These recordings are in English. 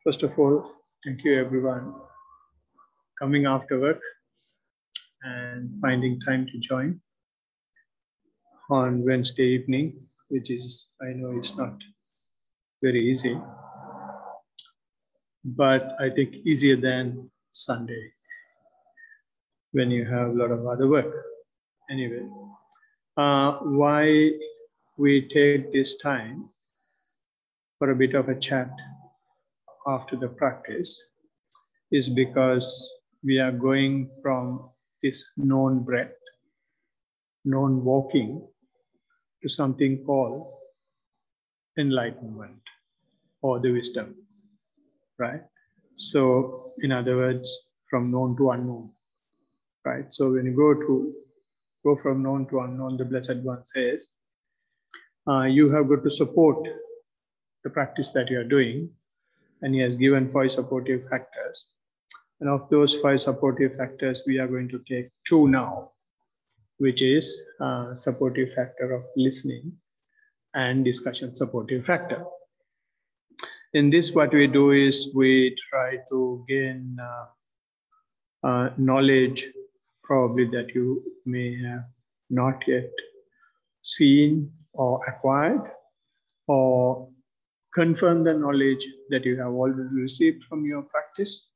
First of all, thank you everyone coming after work and finding time to join on Wednesday evening, which is, I know it's not very easy, but I think easier than Sunday when you have a lot of other work. Anyway, why we take this time for a bit of a chat after the practice is because we are going from this known breath, known walking, to something called enlightenment or the wisdom, right? So in other words, from known to unknown, right? So when you go from known to unknown, the Blessed One says, you have got to support the practice that you are doing, and he has given 5 supportive factors. And of those 5 supportive factors, we are going to take 2 now, which is supportive factor of listening and discussion supportive factor. In this, what we do is we try to gain knowledge probably that you may have not yet seen or acquired, or confirm the knowledge that you have already received from your practice,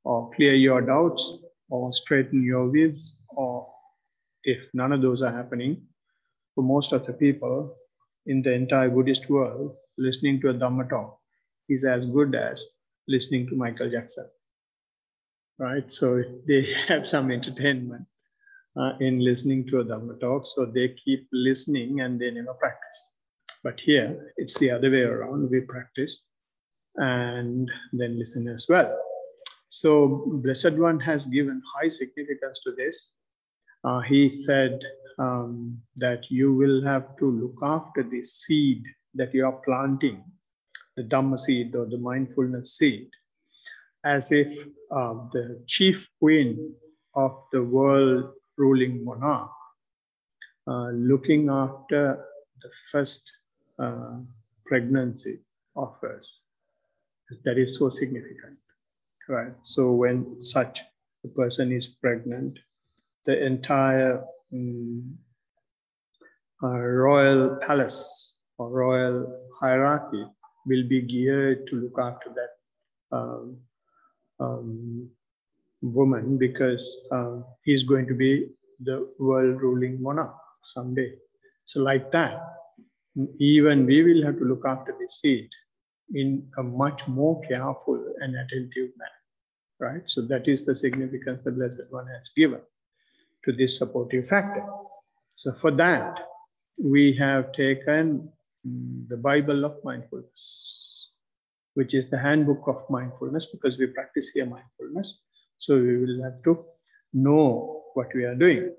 or clear your doubts, or straighten your views, or if none of those are happening, for most of the people in the entire Buddhist world, listening to a Dhamma talk is as good as listening to Michael Jackson, right? So they have some entertainment in listening to a Dhamma talk, so they keep listening and they never practice. But here, it's the other way around. We practice and then listen as well. So Blessed One has given high significance to this. He said that you will have to look after the seed that you are planting, the Dhamma seed or the mindfulness seed, as if the chief queen of the world ruling monarch, looking after the first pregnancy of hers. That is so significant, right? So when such a person is pregnant, the entire royal palace or royal hierarchy will be geared to look after that woman, because he's going to be the world ruling monarch someday. So like that, even we will have to look after the seed in a much more careful and attentive manner, right? So that is the significance the Blessed One has given to this supportive factor. So for that, we have taken the Bible of Mindfulness, which is the handbook of mindfulness, because we practice here mindfulness. So we will have to know what we are doing.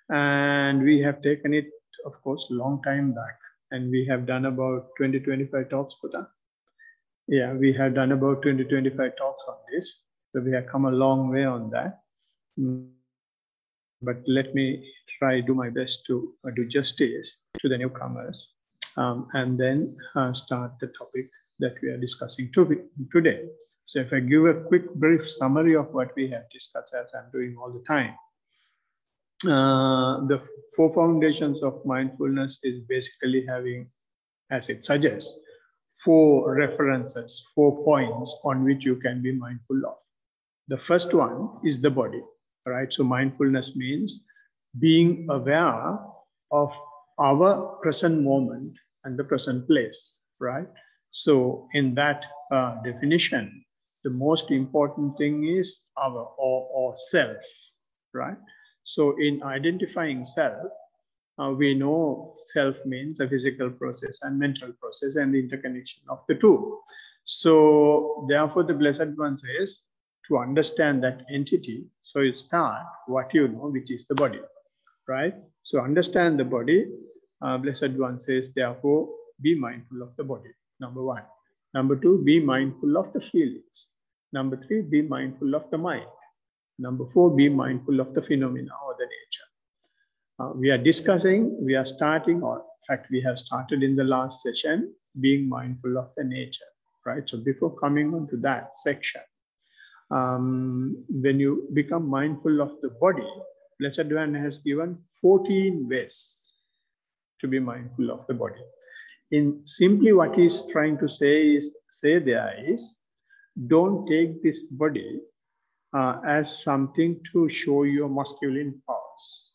And we have taken it, of course, a long time back. And we have done about 20-25 talks for that. Yeah, we have done about 20-25 talks on this. So we have come a long way on that. But let me try do my best to do justice to the newcomers and then start the topic that we are discussing today. So if I give a quick brief summary of what we have discussed, as I'm doing all the time. The 4 foundations of mindfulness is basically having, as it suggests, 4 references, 4 points on which you can be mindful of. The first one is the body, right? So mindfulness means being aware of our present moment and the present place, right? So in that definition, the most important thing is our or self, right? So in identifying self, we know self means a physical process and mental process and the interconnection of the 2. So therefore the Blessed One says to understand that entity, so you start what you know, which is the body, right? So understand the body. Blessed One says, therefore, be mindful of the body, number 1. Number 2, be mindful of the feelings. Number 3, be mindful of the mind. Number 4, be mindful of the phenomena or the nature. We are starting, or in fact, we have started in the last session, being mindful of the nature. right? So before coming on to that section, when you become mindful of the body, Blessed One has given 14 ways to be mindful of the body. In simply what he's trying to say there is, don't take this body as something to show your masculine powers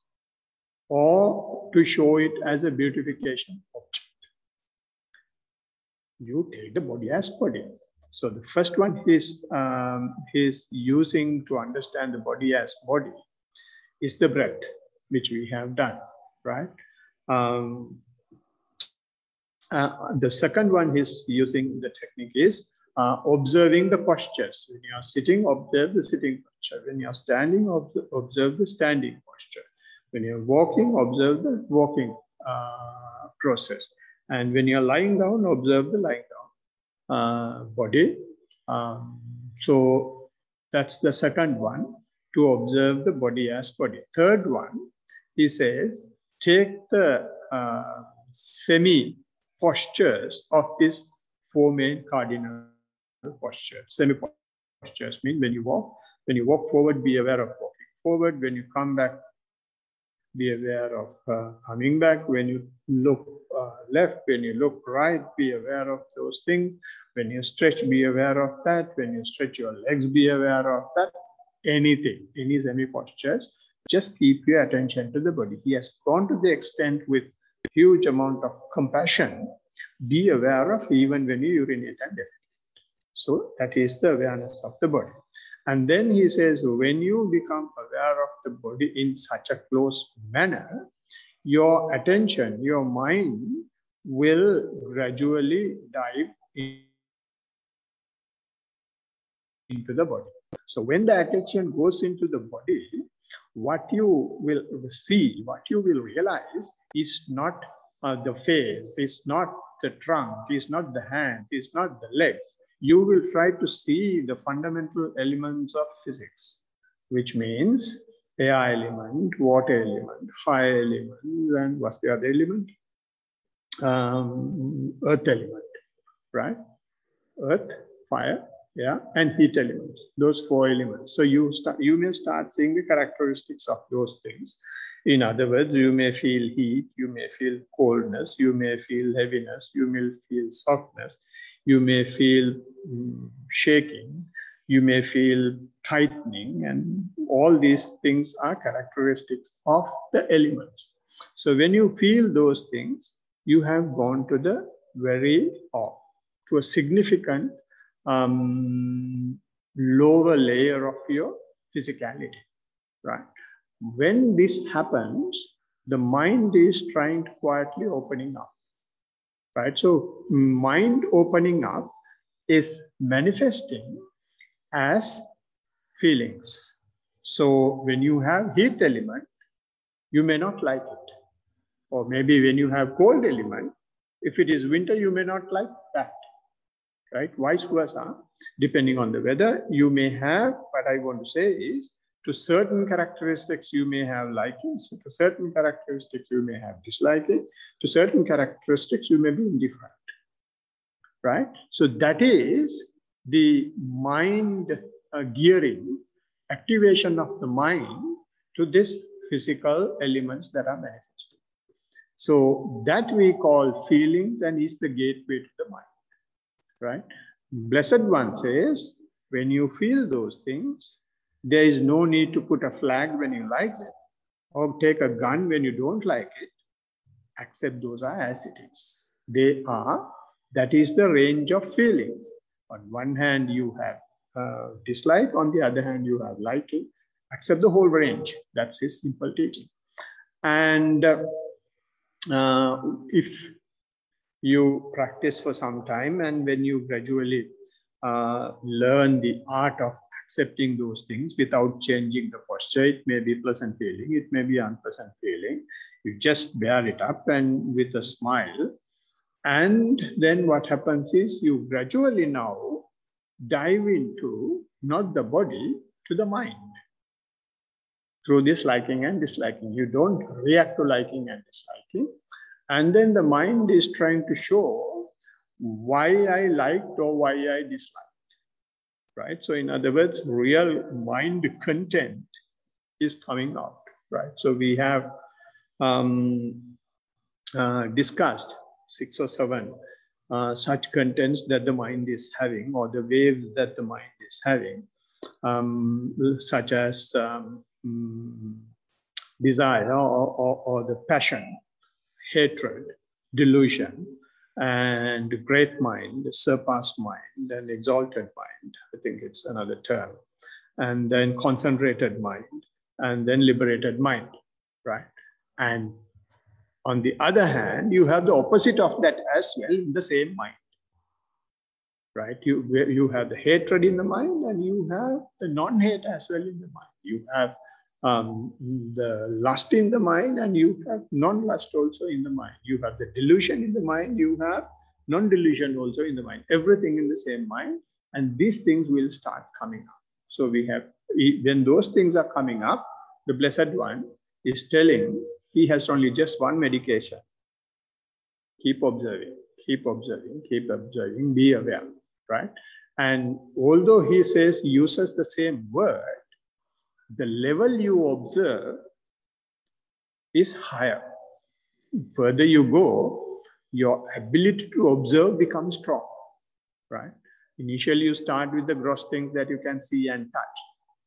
or to show it as a beautification object. You take the body as body. So the first one he's using to understand the body as body is the breath, which we have done, right? The second one he's using the technique is observing the postures. When you are sitting, observe the sitting posture. When you are standing, observe the standing posture. When you are walking, observe the walking process. And when you are lying down, observe the lying down body. So that's the second one, to observe the body as body. Third one, he says, take the semi postures of these four main cardinal postures. Semi postures mean when you walk forward, be aware of walking forward. When you come back, be aware of coming back. When you look left, when you look right, be aware of those things. When you stretch, be aware of that. When you stretch your legs, be aware of that. Anything, any semi postures, just keep your attention to the body. He has gone to the extent with huge amount of compassion. Be aware of even when you urinate and defecate. So that is the awareness of the body. And then he says, when you become aware of the body in such a close manner, your attention, your mind will gradually dive into the body. So when the attention goes into the body, what you will see, what you will realize is not the face, is not the trunk, is not the hand, is not the legs. You will try to see the fundamental elements of physics, which means air element, water element, fire element, and what's the other element? Earth element, right? Earth, fire, yeah, and heat elements, those four elements. So you may start seeing the characteristics of those things. In other words, you may feel heat, you may feel coldness, you may feel heaviness, you may feel softness, you may feel shaking, you may feel tightening, and all these things are characteristics of the elements. So when you feel those things, you have gone to the to a significant lower layer of your physicality, right? When this happens, the mind is trying to quietly opening up, right? So mind opening up is manifesting as feelings. So when you have heat element, you may not like it. Or maybe when you have cold element, if it is winter, you may not like that, right? Vice versa, depending on the weather, you may have, what I want to say is, to certain characteristics you may have liking, so to certain characteristics you may have disliking, to certain characteristics you may be indifferent, right? So that is the mind gearing, activation of the mind to these physical elements that are manifesting. So that we call feelings and is the gateway to the mind, right? Blessed One says, when you feel those things, there is no need to put a flag when you like it or take a gun when you don't like it. Accept those are as it is. They are, that is the range of feelings. On one hand, you have dislike, on the other hand, you have liking. Accept the whole range. That's his simple teaching. And if you practice for some time and when you gradually learn the art of accepting those things without changing the posture, it may be pleasant feeling, it may be unpleasant feeling. You just bear it up and with a smile. And then what happens is you gradually now dive into not the body, to the mind. Through this liking and disliking. You don't react to liking and disliking. And then the mind is trying to show why I liked or why I disliked, right? So in other words, real mind content is coming out, right? So we have discussed 6 or 7 such contents that the mind is having, or the waves that the mind is having, such as desire or the passion, hatred, delusion, and great mind, surpassed mind, and exalted mind. I think it's another term. And then concentrated mind, and then liberated mind, right? And on the other hand, you have the opposite of that as well in the same mind, right? You have the hatred in the mind, and you have the non-hate as well in the mind. You have the lust in the mind, and you have non-lust also in the mind. You have the delusion in the mind, you have non-delusion also in the mind. Everything in the same mind, and these things will start coming up. So we have, when those things are coming up, the Blessed One is telling he has only just one medication. Keep observing, keep observing, keep observing, be aware, right? And although he says, uses the same word, the level you observe is higher. Further you go, your ability to observe becomes strong, right? Initially, you start with the gross things that you can see and touch.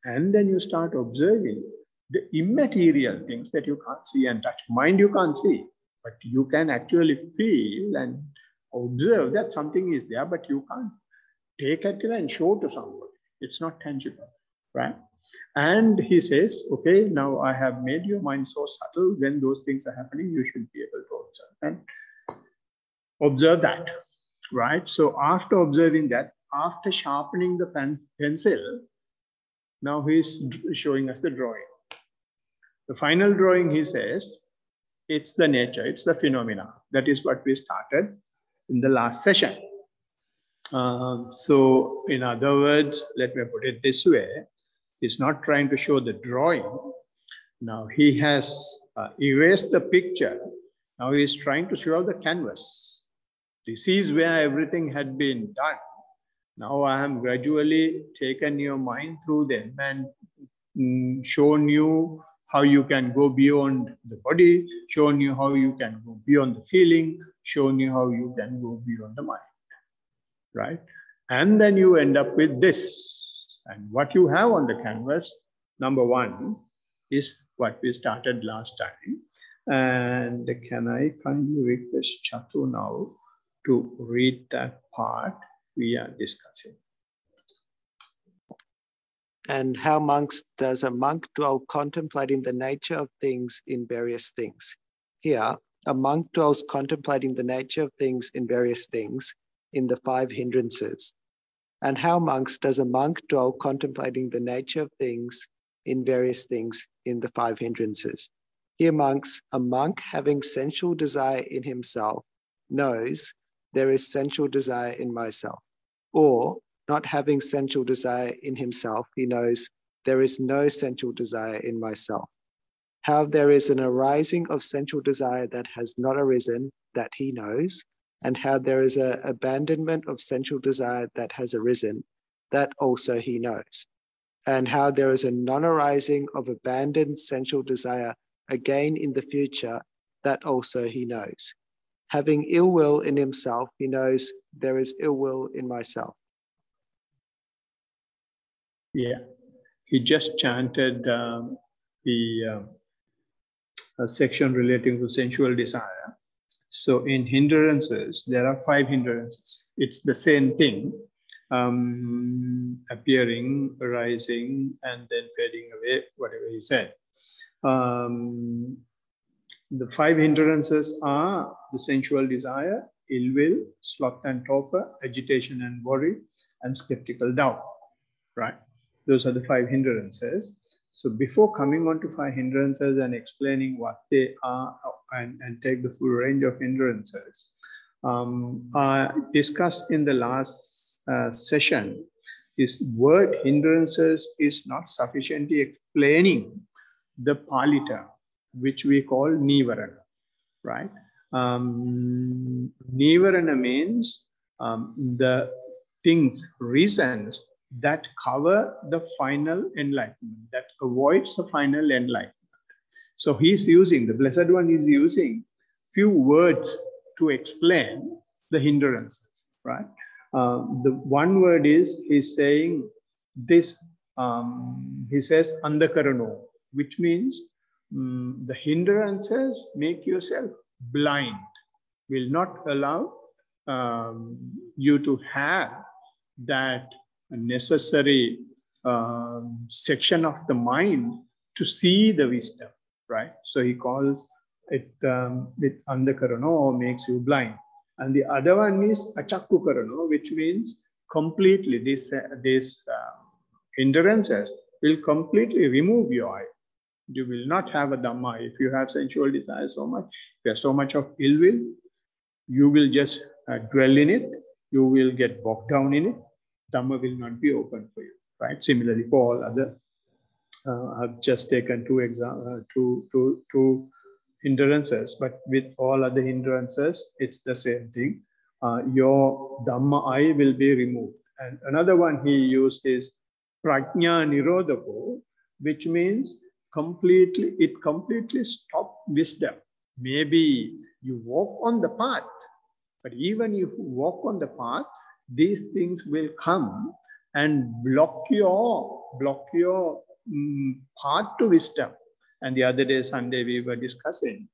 And then you start observing the immaterial things that you can't see and touch. Mind you can't see, but you can actually feel and observe that something is there, but you can't take it and show to somebody. It's not tangible, right? And he says, okay, now I have made your mind so subtle. When those things are happening, you should be able to observe and observe that, right? So after observing that, after sharpening the pencil, now he's showing us the drawing. The final drawing, he says, it's the nature, it's the phenomena. That is what we started in the last session. So in other words, let me put it this way. He's not trying to show the drawing. Now he has erased the picture. Now he's trying to show the canvas. This is where everything had been done. Now I am gradually taken your mind through them and shown you how you can go beyond the body, shown you how you can go beyond the feeling, shown you how you can go beyond the mind, right? And then you end up with this. And what you have on the canvas, number 1, is what we started last time. And can I kindly request Chatu now to read that part we are discussing? And how, monks, does a monk dwell contemplating the nature of things in various things? Here, a monk dwells contemplating the nature of things in various things in the 5 hindrances. And how, monks, does a monk dwell contemplating the nature of things in various things in the 5 hindrances? Here, monks, a monk having sensual desire in himself knows there is sensual desire in myself. Or, not having sensual desire in himself, he knows there is no sensual desire in myself. How there is an arising of sensual desire that has not arisen, that he knows, and how there is an abandonment of sensual desire that has arisen, that also he knows. And how there is a non-arising of abandoned sensual desire again in the future, that also he knows. Having ill will in himself, he knows there is ill will in myself. Yeah, he just chanted a section relating to sensual desire. So in hindrances, there are 5 hindrances. It's the same thing, appearing, arising, and then fading away, whatever he said. The 5 hindrances are the sensual desire, ill will, sloth and torpor, agitation and worry, and skeptical doubt, right? Those are the 5 hindrances. So before coming on to 5 hindrances and explaining what they are and take the full range of hindrances, I discussed in the last session, this word hindrances is not sufficiently explaining the Pali term, which we call Nivarana, right? Nivarana means the things, reasons that cover the final enlightenment, that avoids the final enlightenment. So he's using, the Blessed One is using few words to explain the hindrances, right? The one word is, he's saying this, he says, andakarano, which means the hindrances make yourself blind, will not allow you to have that necessary section of the mind to see the wisdom, right? So he calls it with andakarano, makes you blind. And the other one is achakkukarano, which means completely this hindrances will completely remove your eye. You will not have a Dhamma. If you have sensual desire so much, if you have so much of ill will, you will just dwell in it. You will get bogged down in it. Dhamma will not be open for you, right? Similarly, for all other, I've just taken two hindrances, but with all other hindrances, it's the same thing. Your Dhamma eye will be removed. And another one he used is prajna nirodhako, which means it completely stops wisdom. Maybe you walk on the path, but even if you walk on the path, these things will come and block your path to wisdom. And the other day, Sunday, we were discussing,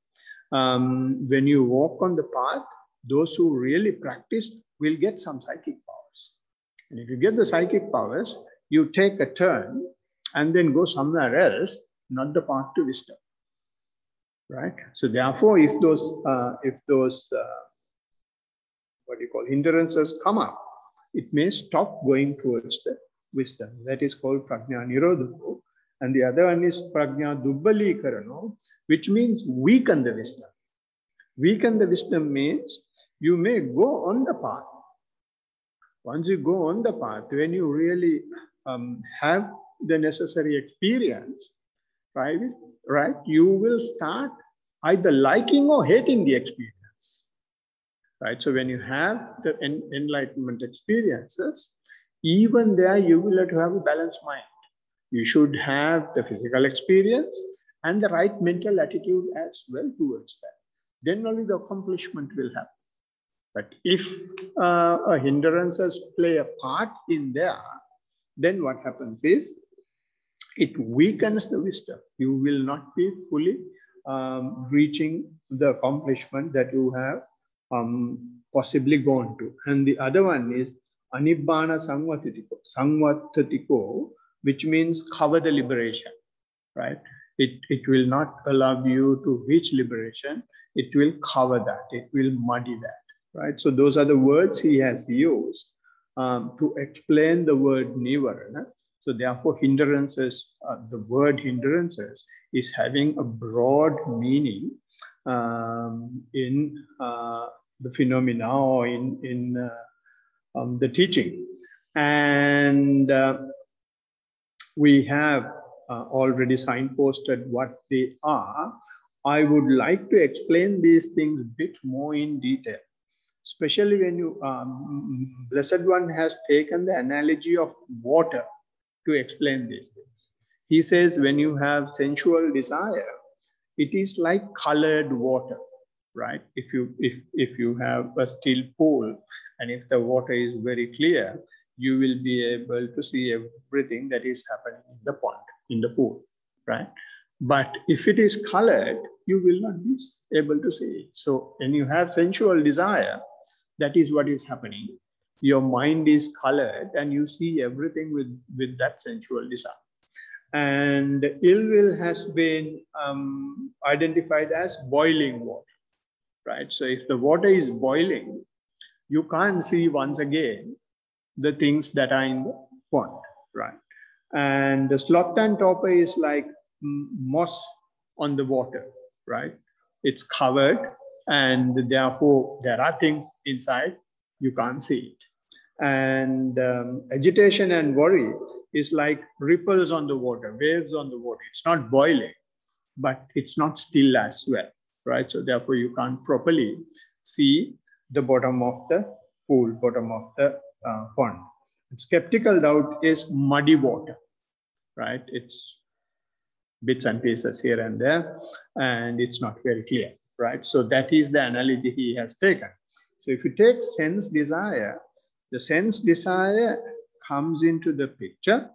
when you walk on the path, those who really practice will get some psychic powers. And if you get the psychic powers, you take a turn and then go somewhere else, not the path to wisdom, right? So therefore, if those what you call hindrances come up, it may stop going towards the wisdom. That is called prajna nirodhako. And the other one is prajna dubbalikarano, which means weaken the wisdom. Weaken the wisdom means you may go on the path. Once you go on the path, when you really have the necessary experience, right, you will start either liking or hating the experience, right? So when you have the enlightenment experiences, even there you will have to have a balanced mind. You should have the physical experience and the right mental attitude as well towards that. Then only the accomplishment will happen. But if hindrances play a part in there, then what happens is it weakens the wisdom. You will not be fully reaching the accomplishment that you have possibly gone to. And the other one is anibbana samvattatiko, which means cover the liberation, right? It will not allow you to reach liberation. It will cover that. It will muddy that, right? So those are the words he has used to explain the word nivarana. So therefore, hindrances, the word hindrances is having a broad meaning in the phenomena or in the teaching. And we have already signposted what they are. I would like to explain these things a bit more in detail, especially when you, Blessed One has taken the analogy of water to explain these things. He says when you have sensual desire, it is like colored water, right? If you have a still pool and if the water is very clear, you will be able to see everything that is happening in the pond, in the pool, right? But if it is colored, you will not be able to see it. So when you have sensual desire, that is what is happening. Your mind is colored and you see everything with that sensual desire. And ill will has been identified as boiling water, right? So if the water is boiling, you can't see once again the things that are in the pond, right? And the sloth and torpor is like moss on the water, right? It's covered and therefore there are things inside, you can't see it. And agitation and worry is like ripples on the water, waves on the water. It's not boiling, but it's not still as well, right? So therefore you can't properly see the bottom of the pool, bottom of the pond. Skeptical doubt is muddy water, right? It's bits and pieces here and there, and it's not very clear, right? So that is the analogy he has taken. So if you take sense desire, the sense desire comes into the picture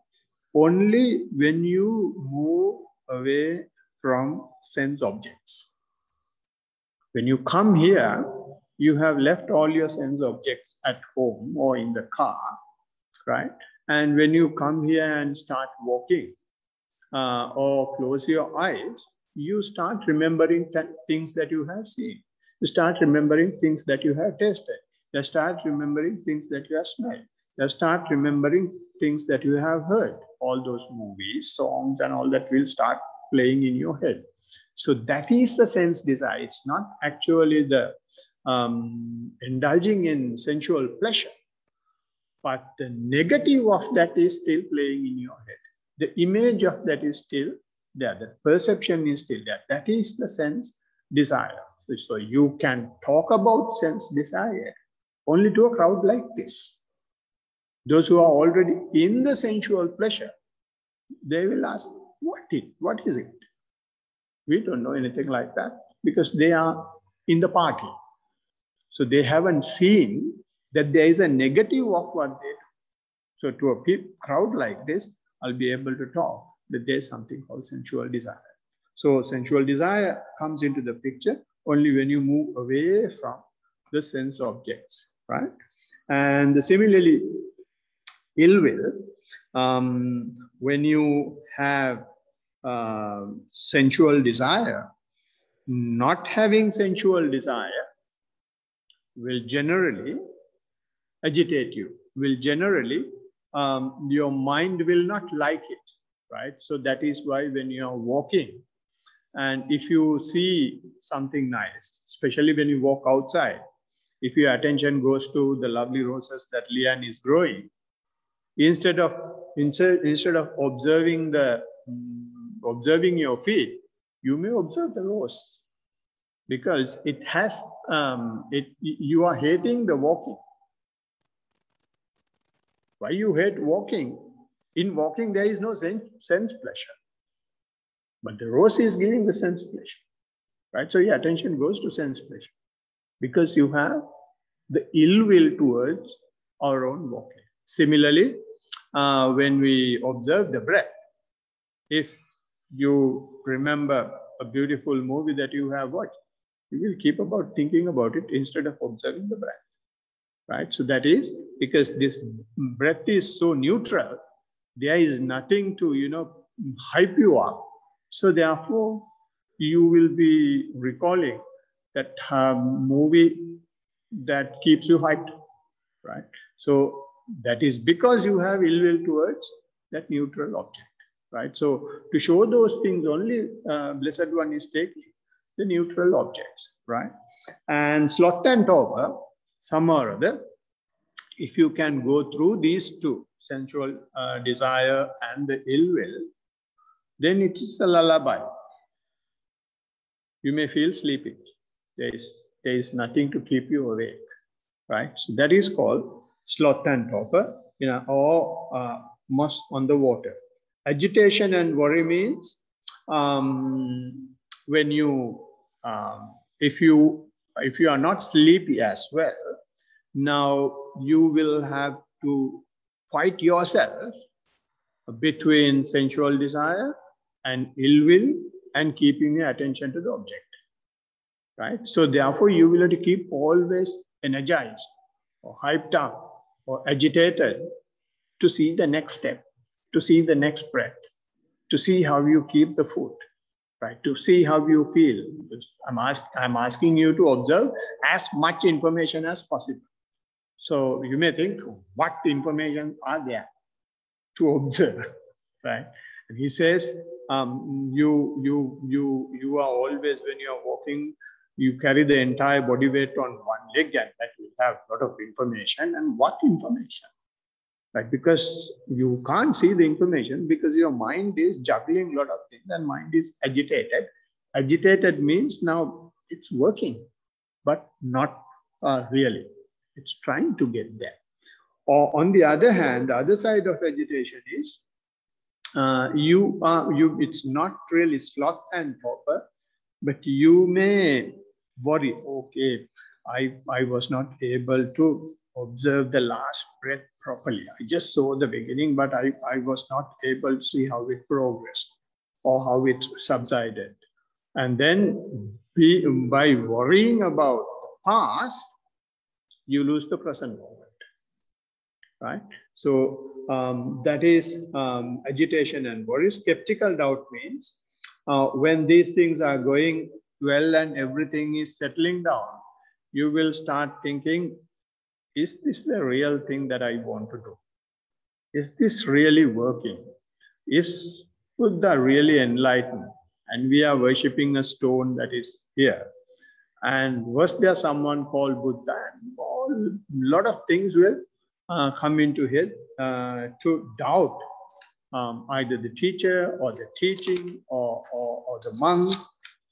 only when you move away from sense objects. When you come here, you have left all your sense objects at home or in the car, right? And when you come here and start walking or close your eyes, you start remembering things that you have seen. You start remembering things that you have tasted. You start remembering things that you have smelled. You start remembering things that you have heard. All those movies, songs, and all that will start playing in your head. So that is the sense desire. It's not actually the indulging in sensual pleasure, but the negative of that is still playing in your head. The image of that is still there. The perception is still there. That is the sense desire. So you can talk about sense desire only to a crowd like this. Those who are already in the sensual pleasure, they will ask, what is it? We don't know anything like that because they are in the party. So they haven't seen that there is a negative of what they do. So to a crowd like this, I'll be able to talk that there's something called sensual desire. So sensual desire comes into the picture only when you move away from the sense objects, right? And similarly, ill will, when you have sensual desire, not having sensual desire will generally agitate you, will generally, your mind will not like it, right? So that is why when you are walking, and if you see something nice, especially when you walk outside, if your attention goes to the lovely roses that Lian is growing, instead of observing your feet, you may observe the rose, because it has you are hating the walking. Why you hate walking? In walking there is no sense pleasure, but the rose is giving the sense pleasure, right? So your attention goes to sense pleasure because you have the ill will towards our own walking. Similarly, when we observe the breath, if you remember a beautiful movie that you have watched, you will keep about thinking about it instead of observing the breath, right? So that is because this breath is so neutral, there is nothing to, hype you up. So therefore, you will be recalling that movie that keeps you hyped, right? So that is because you have ill will towards that neutral object, right? So to show those things only, Blessed One is taking the neutral objects, right? And sloth and torpor, somehow or other, if you can go through these two, sensual desire and the ill will, then it is a lullaby. You may feel sleepy. There is nothing to keep you awake, right? So that is called sloth and torpor, or moss on the water. Agitation and worry means when you, if you are not sleepy as well, now you will have to fight yourself between sensual desire and ill will and keeping your attention to the object, right? So therefore you will have to keep always energized or hyped up or agitated to see the next step, to see the next breath, to see how you keep the foot, right? To see how you feel. I'm asking you to observe as much information as possible. So you may think, what information are there to observe, right? And he says, you are always, when you are walking, you carry the entire body weight on one leg, and that will have a lot of information. And what information? Right? Because you can't see the information because your mind is juggling a lot of things and mind is agitated. Agitated means now it's working, but not really. It's trying to get there. Or on the other hand, the other side of agitation is it's not really sloth and torpor, but you may worry, okay, I was not able to observe the last breath properly. I just saw the beginning, but I was not able to see how it progressed or how it subsided. And then by worrying about the past, you lose the present moment, right? So that is agitation and worry. Skeptical doubt means when these things are going well and everything is settling down, you will start thinking, is this the real thing that I want to do? Is this really working? Is Buddha really enlightened? And we are worshipping a stone that is here. And was there someone called Buddha? And a lot of things will come into head to doubt either the teacher or the teaching or the monks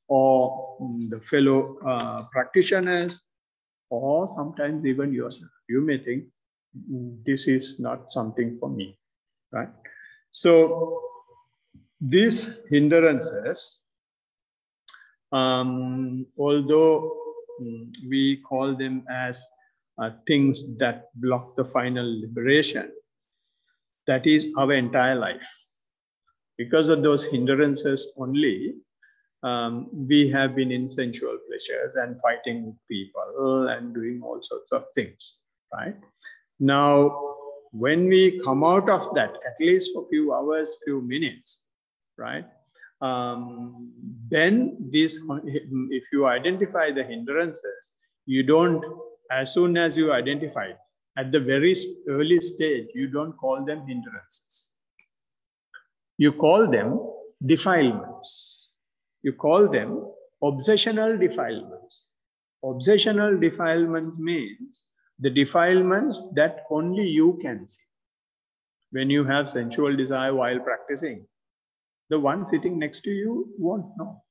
or the fellow practitioners, or sometimes even yourself. You may think, this is not something for me, right? So these hindrances, although we call them as things that block the final liberation, that is our entire life. Because of those hindrances only, we have been in sensual pleasures and fighting with people and doing all sorts of things, right? Now, when we come out of that, at least for a few hours, few minutes, right? Then this, if you identify the hindrances, you don't, as soon as you identify, at the very early stage, you don't call them hindrances. You call them defilements. You call them obsessional defilements. Obsessional defilement means the defilements that only you can see. When you have sensual desire while practicing, the one sitting next to you won't know.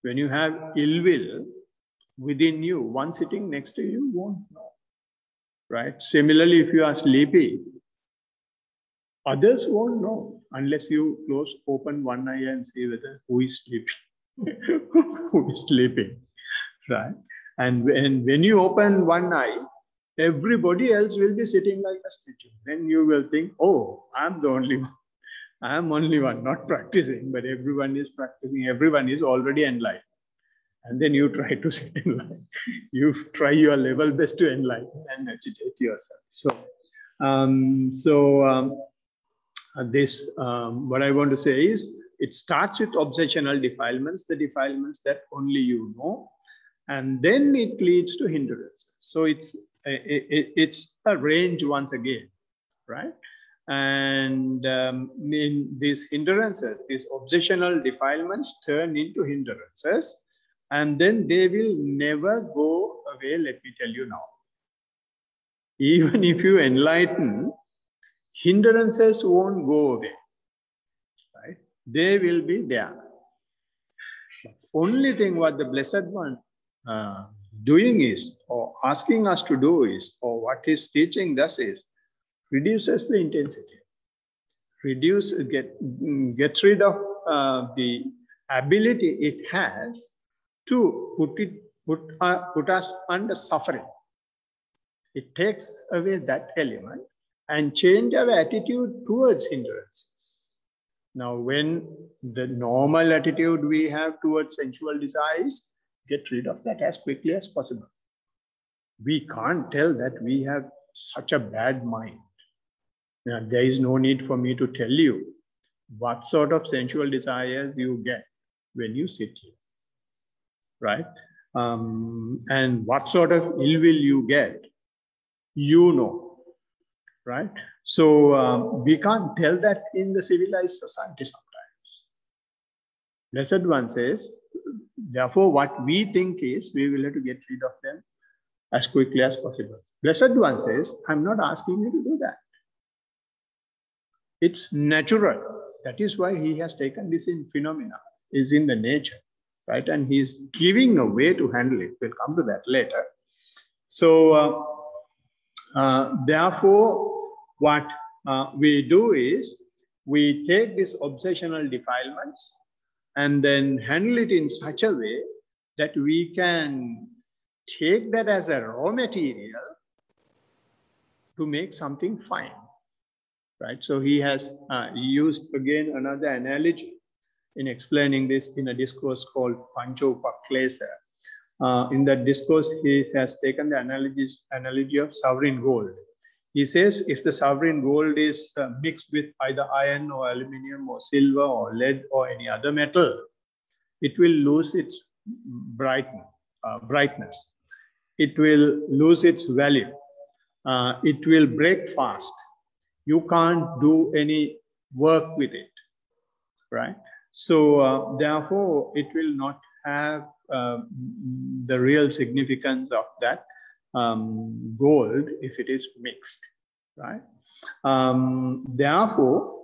When you have ill will within you, one sitting next to you won't know, right? Similarly, if you are sleepy, others won't know unless you open one eye and see whether who is sleeping, who is sleeping, right? And when you open one eye, everybody else will be sitting like a statue. Then you will think, oh, I'm the only one. I'm only one, not practicing, but everyone is practicing. Everyone is already enlightened. And then you try to sit enlightened. You try your level best to enlighten and agitate yourself. What I want to say is, it starts with obsessional defilements, the defilements that only you know, and then it leads to hindrances. So it's a range once again, right? And in these hindrances, these obsessional defilements turn into hindrances, and then they will never go away, let me tell you now. Even if you enlighten, hindrances won't go away, right? They will be there. But only thing what the Blessed One doing is, or asking us to do is, or what his teaching does is, reduces the intensity, gets rid of the ability it has to put us under suffering. It takes away that element and change our attitude towards hindrances. Now, when the normal attitude we have towards sensual desires, get rid of that as quickly as possible. We can't tell that we have such a bad mind. Now, there is no need for me to tell you what sort of sensual desires you get when you sit here, right? And what sort of ill will you get, you know, right? So we can't tell that in the civilized society sometimes. Blessed One says, therefore, what we think is, we will have to get rid of them as quickly as possible. Blessed One says, I'm not asking you to do that. It's natural. That is why he has taken this in phenomena, is in the nature, right? And he's giving a way to handle it. We'll come to that later. So therefore, what we do is we take these obsessional defilements and then handle it in such a way that we can take that as a raw material to make something fine, right? So he has used again another analogy in explaining this in a discourse called Panchopaklesa. In that discourse, he has taken the analogy of sovereign gold. He says if the sovereign gold is mixed with either iron or aluminum or silver or lead or any other metal, it will lose its brightness. It will lose its value. It will break fast. You can't do any work with it, right? So therefore, it will not have the real significance of that gold if it is mixed, right? Therefore,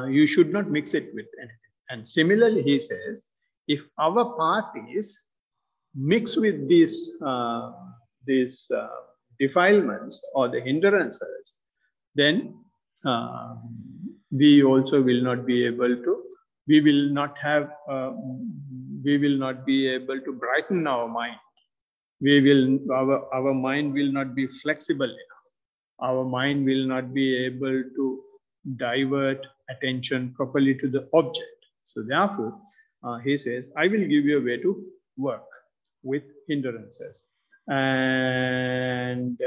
you should not mix it with anything. And similarly, he says, if our path is mixed with these defilements or the hindrances, then we also will not be able to, we will not be able to brighten our mind. Our mind will not be flexible enough. Our mind will not be able to divert attention properly to the object. So therefore, he says, I will give you a way to work with hindrances. And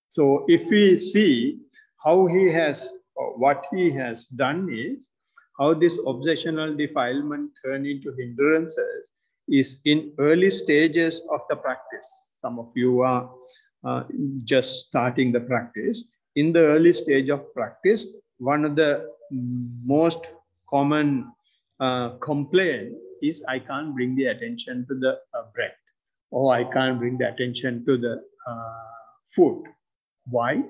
so if we see how he has, what he has done is, how this obsessional defilement turned into hindrances is in early stages of the practice. Some of you are just starting the practice. In the early stage of practice, one of the most common complaint is I can't bring the attention to the breath, or I can't bring the attention to the food. Why?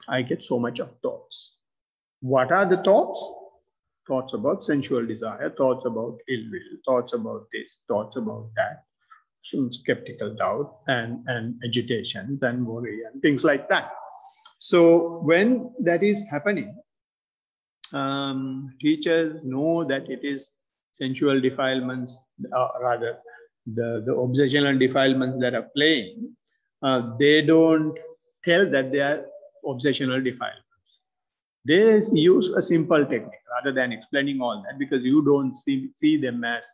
I get so much of thoughts. What are the thoughts? Thoughts about sensual desire, thoughts about ill will, thoughts about this, thoughts about that, some skeptical doubt and agitations and worry and things like that. So when that is happening, teachers know that it is sensual defilements, rather the obsessional defilements that are playing. They don't tell that they are obsessional defilements. They use a simple technique rather than explaining all that, because you don't see them as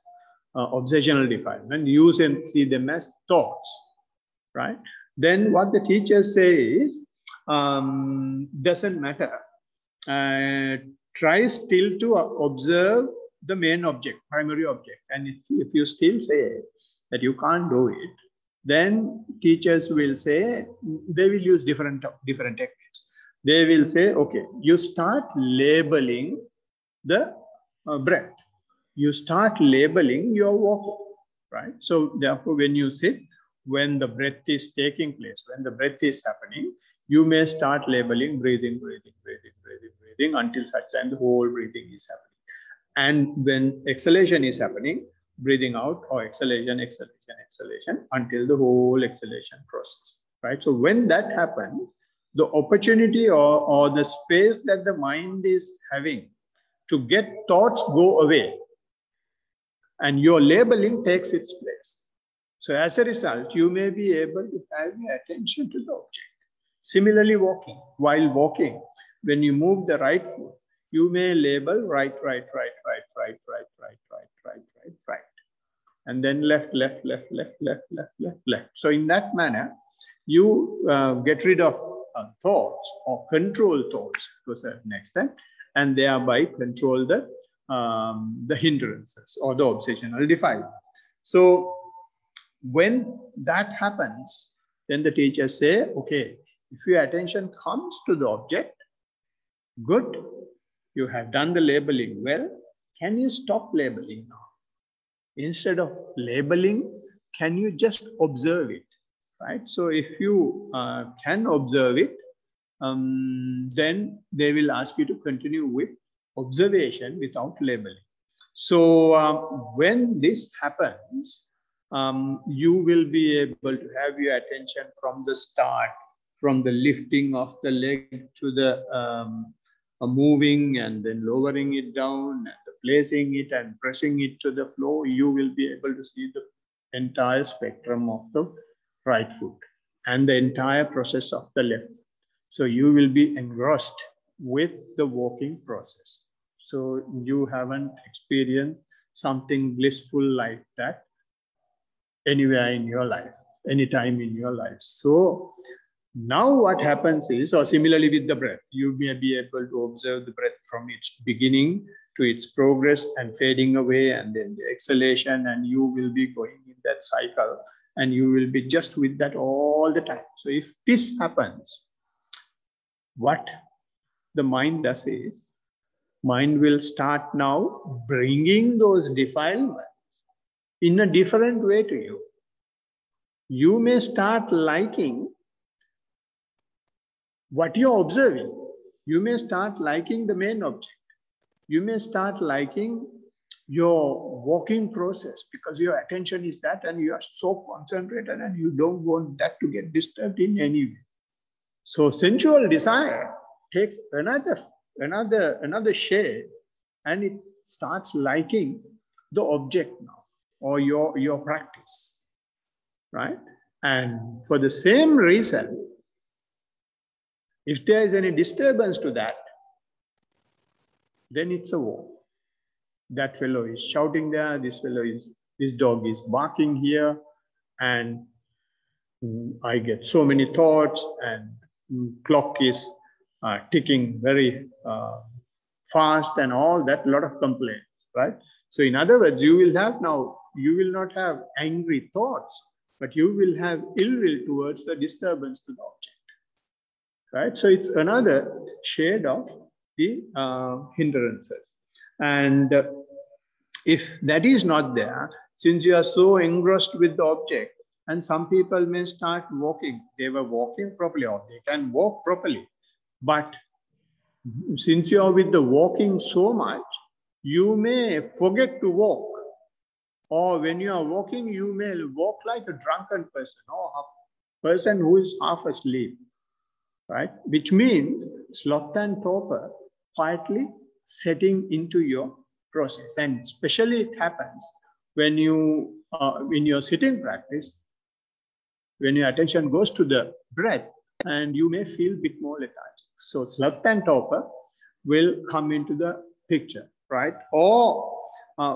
obsessional defilement. You see them as thoughts, right? Then what the teachers say is, doesn't matter. Try still to observe the main object, primary object. And if you still say that you can't do it, then teachers will say, they will use different techniques. They will say, okay, you start labeling the breath. You start labeling your walking, right? So therefore, when you sit, when the breath is taking place, when the breath is happening, you may start labeling breathing, breathing, breathing, breathing, breathing until such time the whole breathing is happening. And when exhalation is happening, breathing out or exhalation, exhalation, exhalation until the whole exhalation process, right? So when that happens, the opportunity or the space that the mind is having to get thoughts go away, and your labeling takes its place. So as a result, you may be able to have your attention to the object. Similarly, walking. While walking, when you move the right foot, you may label right, right, right, right, right, right, right, right, right, right, right. And then left, left, left, left, left, left, left, left. So in that manner, you get rid of thoughts or control thoughts to a certain extent, and thereby control the hindrances or the obsessional defilement. So when that happens, then the teachers say, okay, if your attention comes to the object, good, you have done the labeling well. Can you stop labeling now? Instead of labeling, can you just observe it, right? So if you can observe it, then they will ask you to continue with observation without labeling. So when this happens, you will be able to have your attention from the start, from the lifting of the leg to the moving and then lowering it down and placing it and pressing it to the floor. You will be able to see the entire spectrum of the right foot and the entire process of the left. So you will be engrossed with the walking process. So you haven't experienced something blissful like that anywhere in your life, anytime in your life. So now what happens is, or similarly with the breath, you may be able to observe the breath from its beginning to its progress and fading away, and then the exhalation, and you will be going in that cycle, and you will be just with that all the time. So if this happens, what the mind does is, mind will start now bringing those defilements in a different way to you. You may start liking what you're observing. You may start liking the main object. You may start liking your walking process because your attention is that and you are so concentrated and you don't want that to get disturbed in any way. So sensual desire takes another shade and it starts liking the object now or your practice, right? And for the same reason, if there is any disturbance to that, then it's a war. That fellow is shouting there, this dog is barking here, and I get so many thoughts, and clock is ticking very fast and all that, a lot of complaints, right? So in other words, you will not have angry thoughts, but you will have ill will towards the disturbance to the object, right? So it's another shade of the hindrances. And if that is not there, since you are so engrossed with the object, and some people may start walking, they were walking properly or they can walk properly, but since you are with the walking so much, you may forget to walk. Or when you are walking, you may walk like a drunken person or a person who is half asleep, right? Which means sloth and torpor quietly setting into your process. And especially it happens when you, in your sitting practice, when your attention goes to the breath, and you may feel a bit more lethargic. So sloth and torpor will come into the picture, right? Or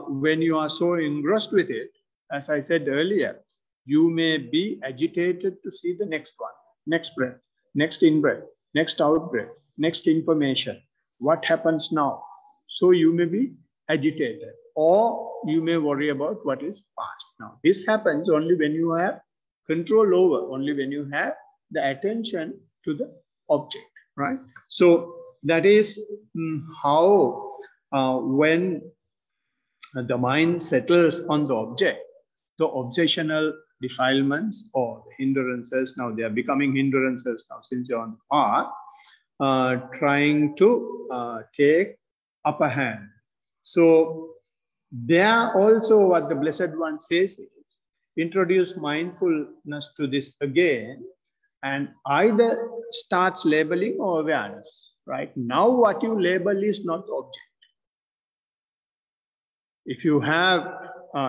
when you are so engrossed with it, as I said earlier, you may be agitated to see the next one, next breath, next in-breath, next out-breath, next information. What happens now? So you may be agitated, or you may worry about what is past. Now, this happens only when you have control over, only when you have the attention to the object, right? So that is how when the mind settles on the object, the obsessional defilements or the hindrances, now they are becoming hindrances now since you're on the path, trying to take upper hand. So there also what the Blessed One says is, introduce mindfulness to this again, and either starts labeling or awareness, right? Now what you label is not the object. If you have,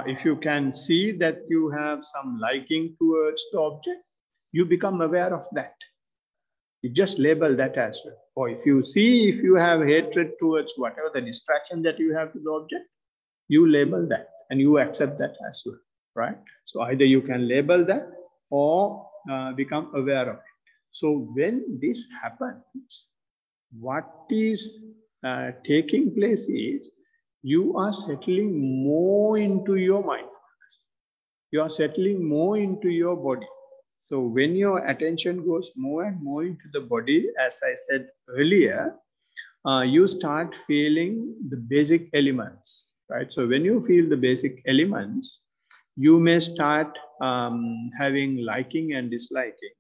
if you can see that you have some liking towards the object, you become aware of that. You just label that as well. Or if you see, if you have hatred towards whatever the distraction that you have to the object, you label that and you accept that as well, right? So either you can label that or become aware of it. So when this happens, what is taking place is, you are settling more into your mindfulness. You are settling more into your body. So when your attention goes more and more into the body, as I said earlier, you start feeling the basic elements, right? So when you feel the basic elements, you may start having liking and disliking.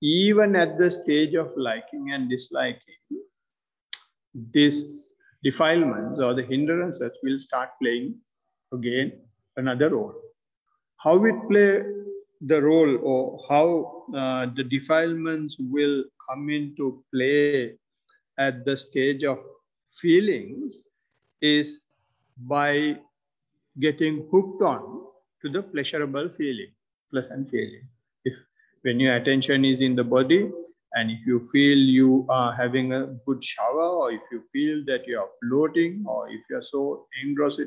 Even at the stage of liking and disliking, this defilements or the hindrances will start playing again another role. how it play the role, or how the defilements will come into play at the stage of feelings, is by getting hooked on to the pleasurable feeling, pleasant feeling. If when your attention is in the body, and if you feel you are having a good shower, or if you feel that you are floating, or if you are so engrossed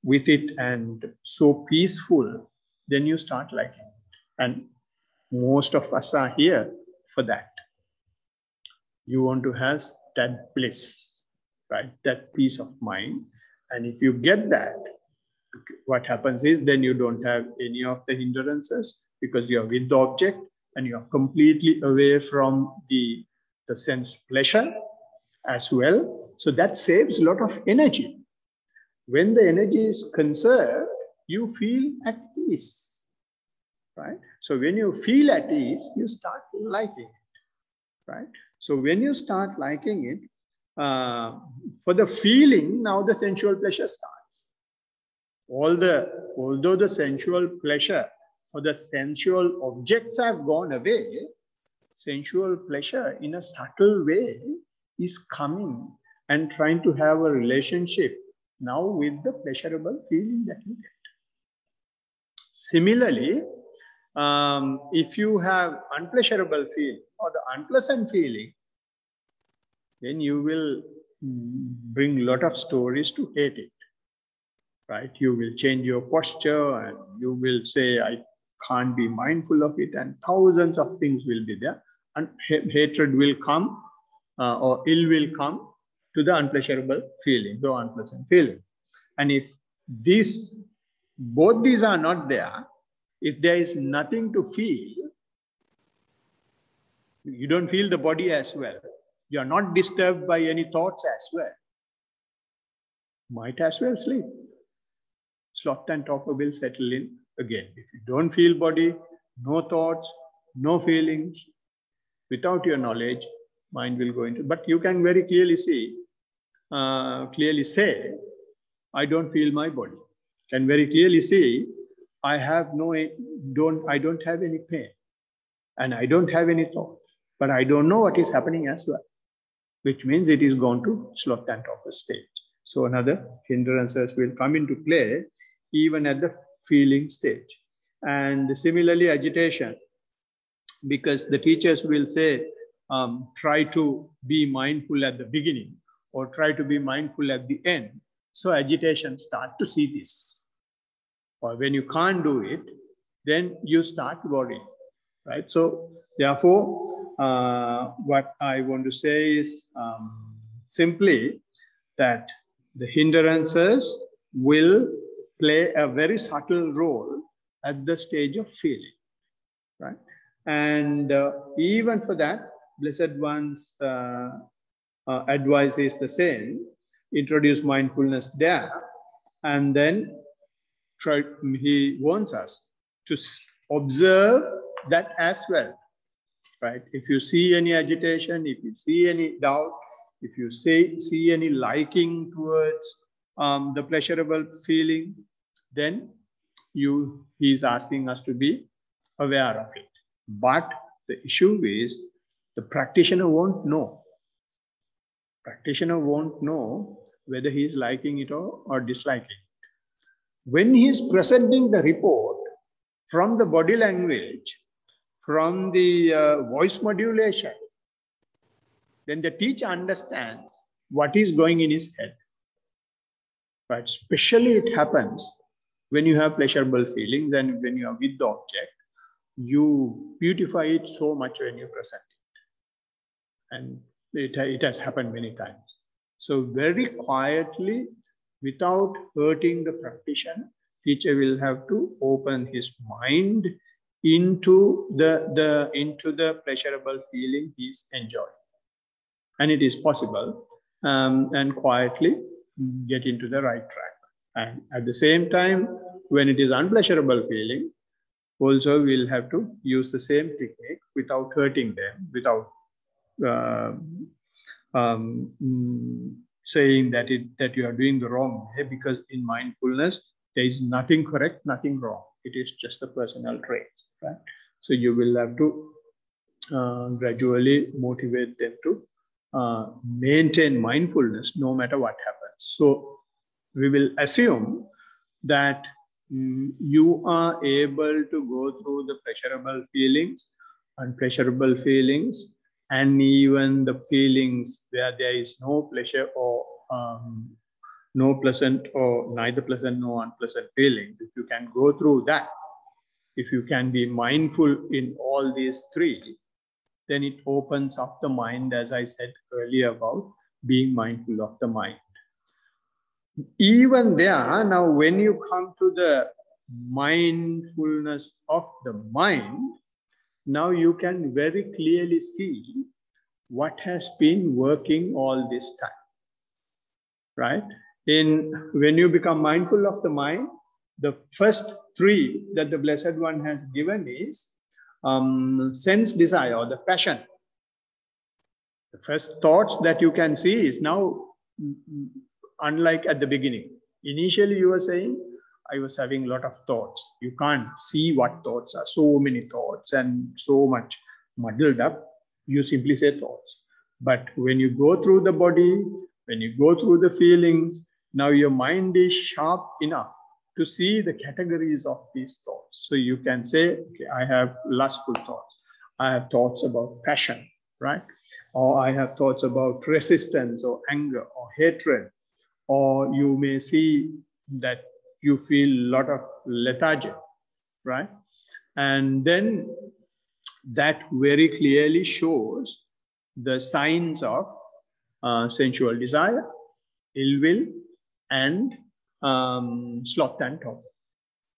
with it and so peaceful, then you start liking it. And most of us are here for that. You want to have that bliss, right? That peace of mind. And if you get that, what happens is then you don't have any of the hindrances, because you're with the object and you're completely away from the sense pleasure as well. So that saves a lot of energy. When the energy is conserved, you feel at ease, right? So when you feel at ease, you start liking it, right? So when you start liking it, for the feeling, now the sensual pleasure starts. Although the sensual pleasure for the sensual objects have gone away, sensual pleasure in a subtle way is coming and trying to have a relationship now with the pleasurable feeling that you get. Similarly, if you have unpleasurable feeling or the unpleasant feeling, then you will bring a lot of stories to hate it, right? You will change your posture and you will say, I can't be mindful of it, and thousands of things will be there. And hatred will come, or ill will come to the unpleasurable feeling, the unpleasant feeling. And if both these are not there, if there is nothing to feel, you don't feel the body as well. You are not disturbed by any thoughts as well. Might as well sleep. Sloth and torpor will settle in again. If you don't feel body, no thoughts, no feelings, without your knowledge, mind will go into. But you can very clearly say, I don't feel my body. Can very clearly say, I don't have any pain, and I don't have any thought, but I don't know what is happening as well, which means it is gone to sloth and torpor stage. So another hindrances will come into play even at the feeling stage. And similarly, agitation, because the teachers will say, try to be mindful at the beginning or try to be mindful at the end. So agitation start to see this. Or when you can't do it, then you start worrying, right? So therefore, what I want to say is simply that the hindrances will play a very subtle role at the stage of feeling, right? And even for that, Blessed One's advice is the same. Introduce mindfulness there, and then he wants us to observe that as well, right? If you see any agitation, if you see any doubt, if you see any liking towards the pleasurable feeling, then he's asking us to be aware of it. But the issue is the practitioner won't know. Practitioner won't know whether he's liking it or disliking it. When he's presenting the report from the body language, from the voice modulation, then the teacher understands what is going in his head. Right? Especially it happens when you have pleasurable feelings and when you are with the object, you beautify it so much when you present it. And it has happened many times. So very quietly, without hurting the practitioner, teacher will have to open his mind into the pleasurable feeling he's enjoying. And it is possible, and quietly get into the right track. And at the same time, when it is unpleasurable feeling, also we'll have to use the same technique without hurting them, without saying that you are doing the wrong way, because in mindfulness, There is nothing correct, nothing wrong. It is just the personal traits, right? So you will have to gradually motivate them to maintain mindfulness no matter what happens. So we will assume that you are able to go through the pleasurable feelings, unpleasurable feelings, and even the feelings where there is no pleasure or no pleasant or neither pleasant nor unpleasant feelings. If you can go through that, if you can be mindful in all these three, then it opens up the mind, as I said earlier about being mindful of the mind. Even there, now when you come to the mindfulness of the mind, now you can very clearly see what has been working all this time, right? When you become mindful of the mind, the first three that the Blessed One has given is sense desire or the passion. The first thoughts that you can see is now unlike at the beginning. Initially, you were saying, I was having a lot of thoughts. You can't see what thoughts are. So many thoughts and so much muddled up. You simply say thoughts. But when you go through the body, when you go through the feelings, now your mind is sharp enough to see the categories of these thoughts. So you can say, okay, I have lustful thoughts. I have thoughts about passion, right? Or I have thoughts about resistance or anger or hatred. Or you may see that you feel a lot of lethargy, right? And then that very clearly shows the signs of sensual desire, ill will, and sloth and torpor.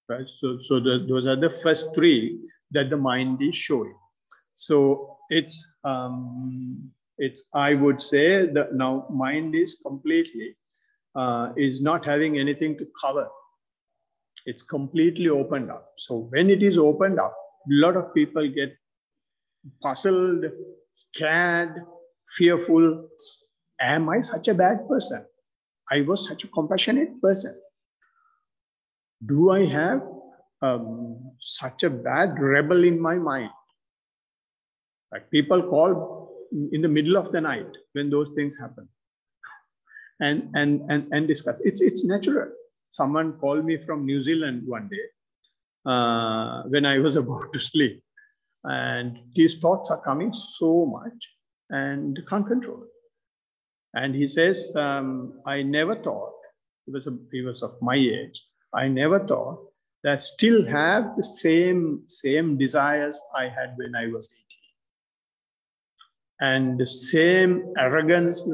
Right? So those are the first three that the mind is showing. So it's I would say that now mind is completely is not having anything to cover. It's completely opened up. So when it is opened up, a lot of people get puzzled, scared, fearful. Am I such a bad person? I was such a compassionate person. Do I have such a bad rebel in my mind? Like people call in the middle of the night when those things happen and discuss. It's natural. Someone called me from New Zealand one day when I was about to sleep. And these thoughts are coming so much and can't control it. And he says, I never thought, he was of my age, I never thought that I still have the same desires I had when I was 18. And the same arrogance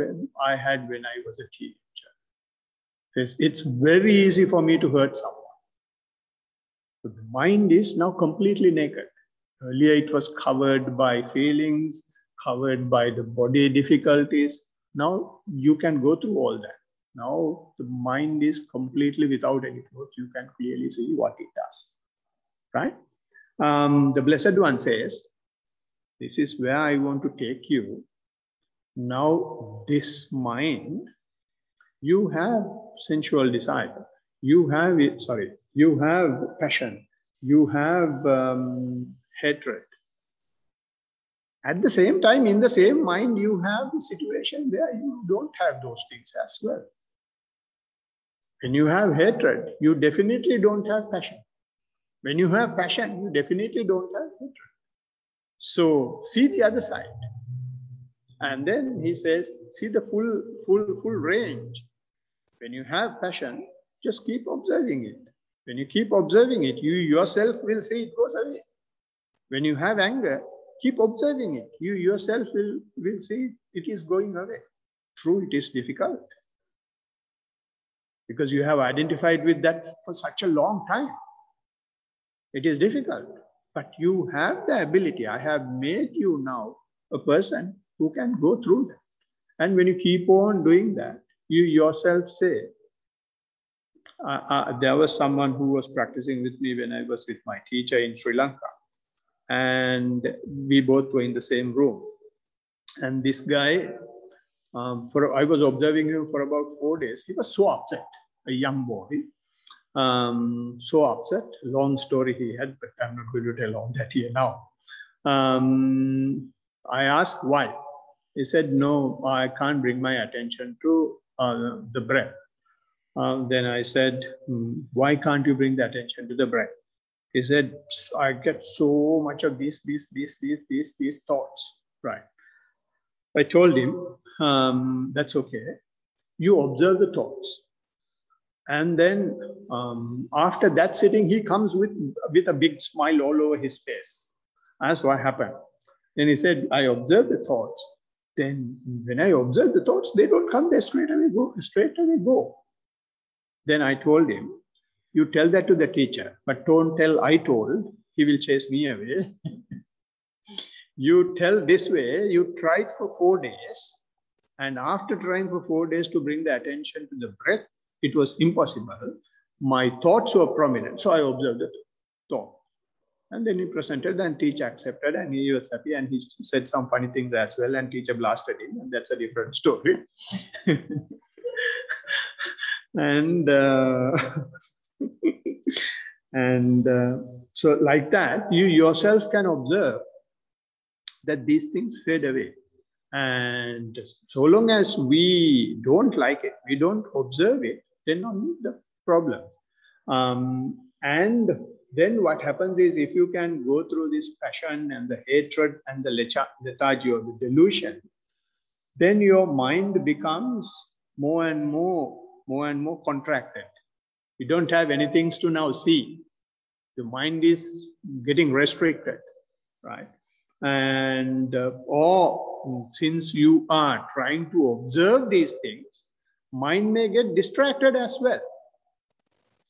I had when I was a teenager. It's very easy for me to hurt someone. But the mind is now completely naked. Earlier it was covered by feelings, covered by the body difficulties. Now you can go through all that. Now the mind is completely without any clothes. You can clearly see what it does, right? The Blessed One says, this is where I want to take you. Now this mind, you have sensual desire, you have passion, you have hatred. At the same time, in the same mind, you have a situation where you don't have those things as well. When you have hatred, you definitely don't have passion. When you have passion, you definitely don't have hatred. So see the other side. And then he says, see the full range. When you have passion, just keep observing it. When you keep observing it, you yourself will see it goes away. When you have anger, keep observing it. You yourself will see it is going away. True, it is difficult. Because you have identified with that for such a long time. It is difficult. But you have the ability. I have made you now a person who can go through that. And when you keep on doing that, you yourself say, there was someone who was practicing with me when I was with my teacher in Sri Lanka. And we both were in the same room. And this guy, I was observing him for about 4 days. He was so upset, a young boy. So upset. Long story he had, but I'm not going to tell all that here now. I asked why. He said, no, I can't bring my attention to the breath. Then I said, why can't you bring the attention to the breath? He said, I get so much of these thoughts, right? I told him, that's okay. You observe the thoughts. And then after that sitting, he comes with a big smile all over his face. That's what happened. Then he said, I observe the thoughts. Then when I observe the thoughts, they don't come there straight away go. Then I told him, you tell that to the teacher, but don't tell I told, he will chase me away. You tell this way, you tried for 4 days. And after trying for 4 days to bring the attention to the breath, it was impossible. My thoughts were prominent. So I observed the thought. And then he presented and teacher accepted and he was happy and he said some funny things as well and teacher blasted him and that's a different story. And so like that, you yourself can observe that these things fade away. And so long as we don't like it, we don't observe it, then only the problem. And then what happens is if you can go through this passion and the hatred and the lethargy or the delusion, then your mind becomes more and more contracted. You don't have anything to now see. The mind is getting restricted, right? And or since you are trying to observe these things, mind may get distracted as well.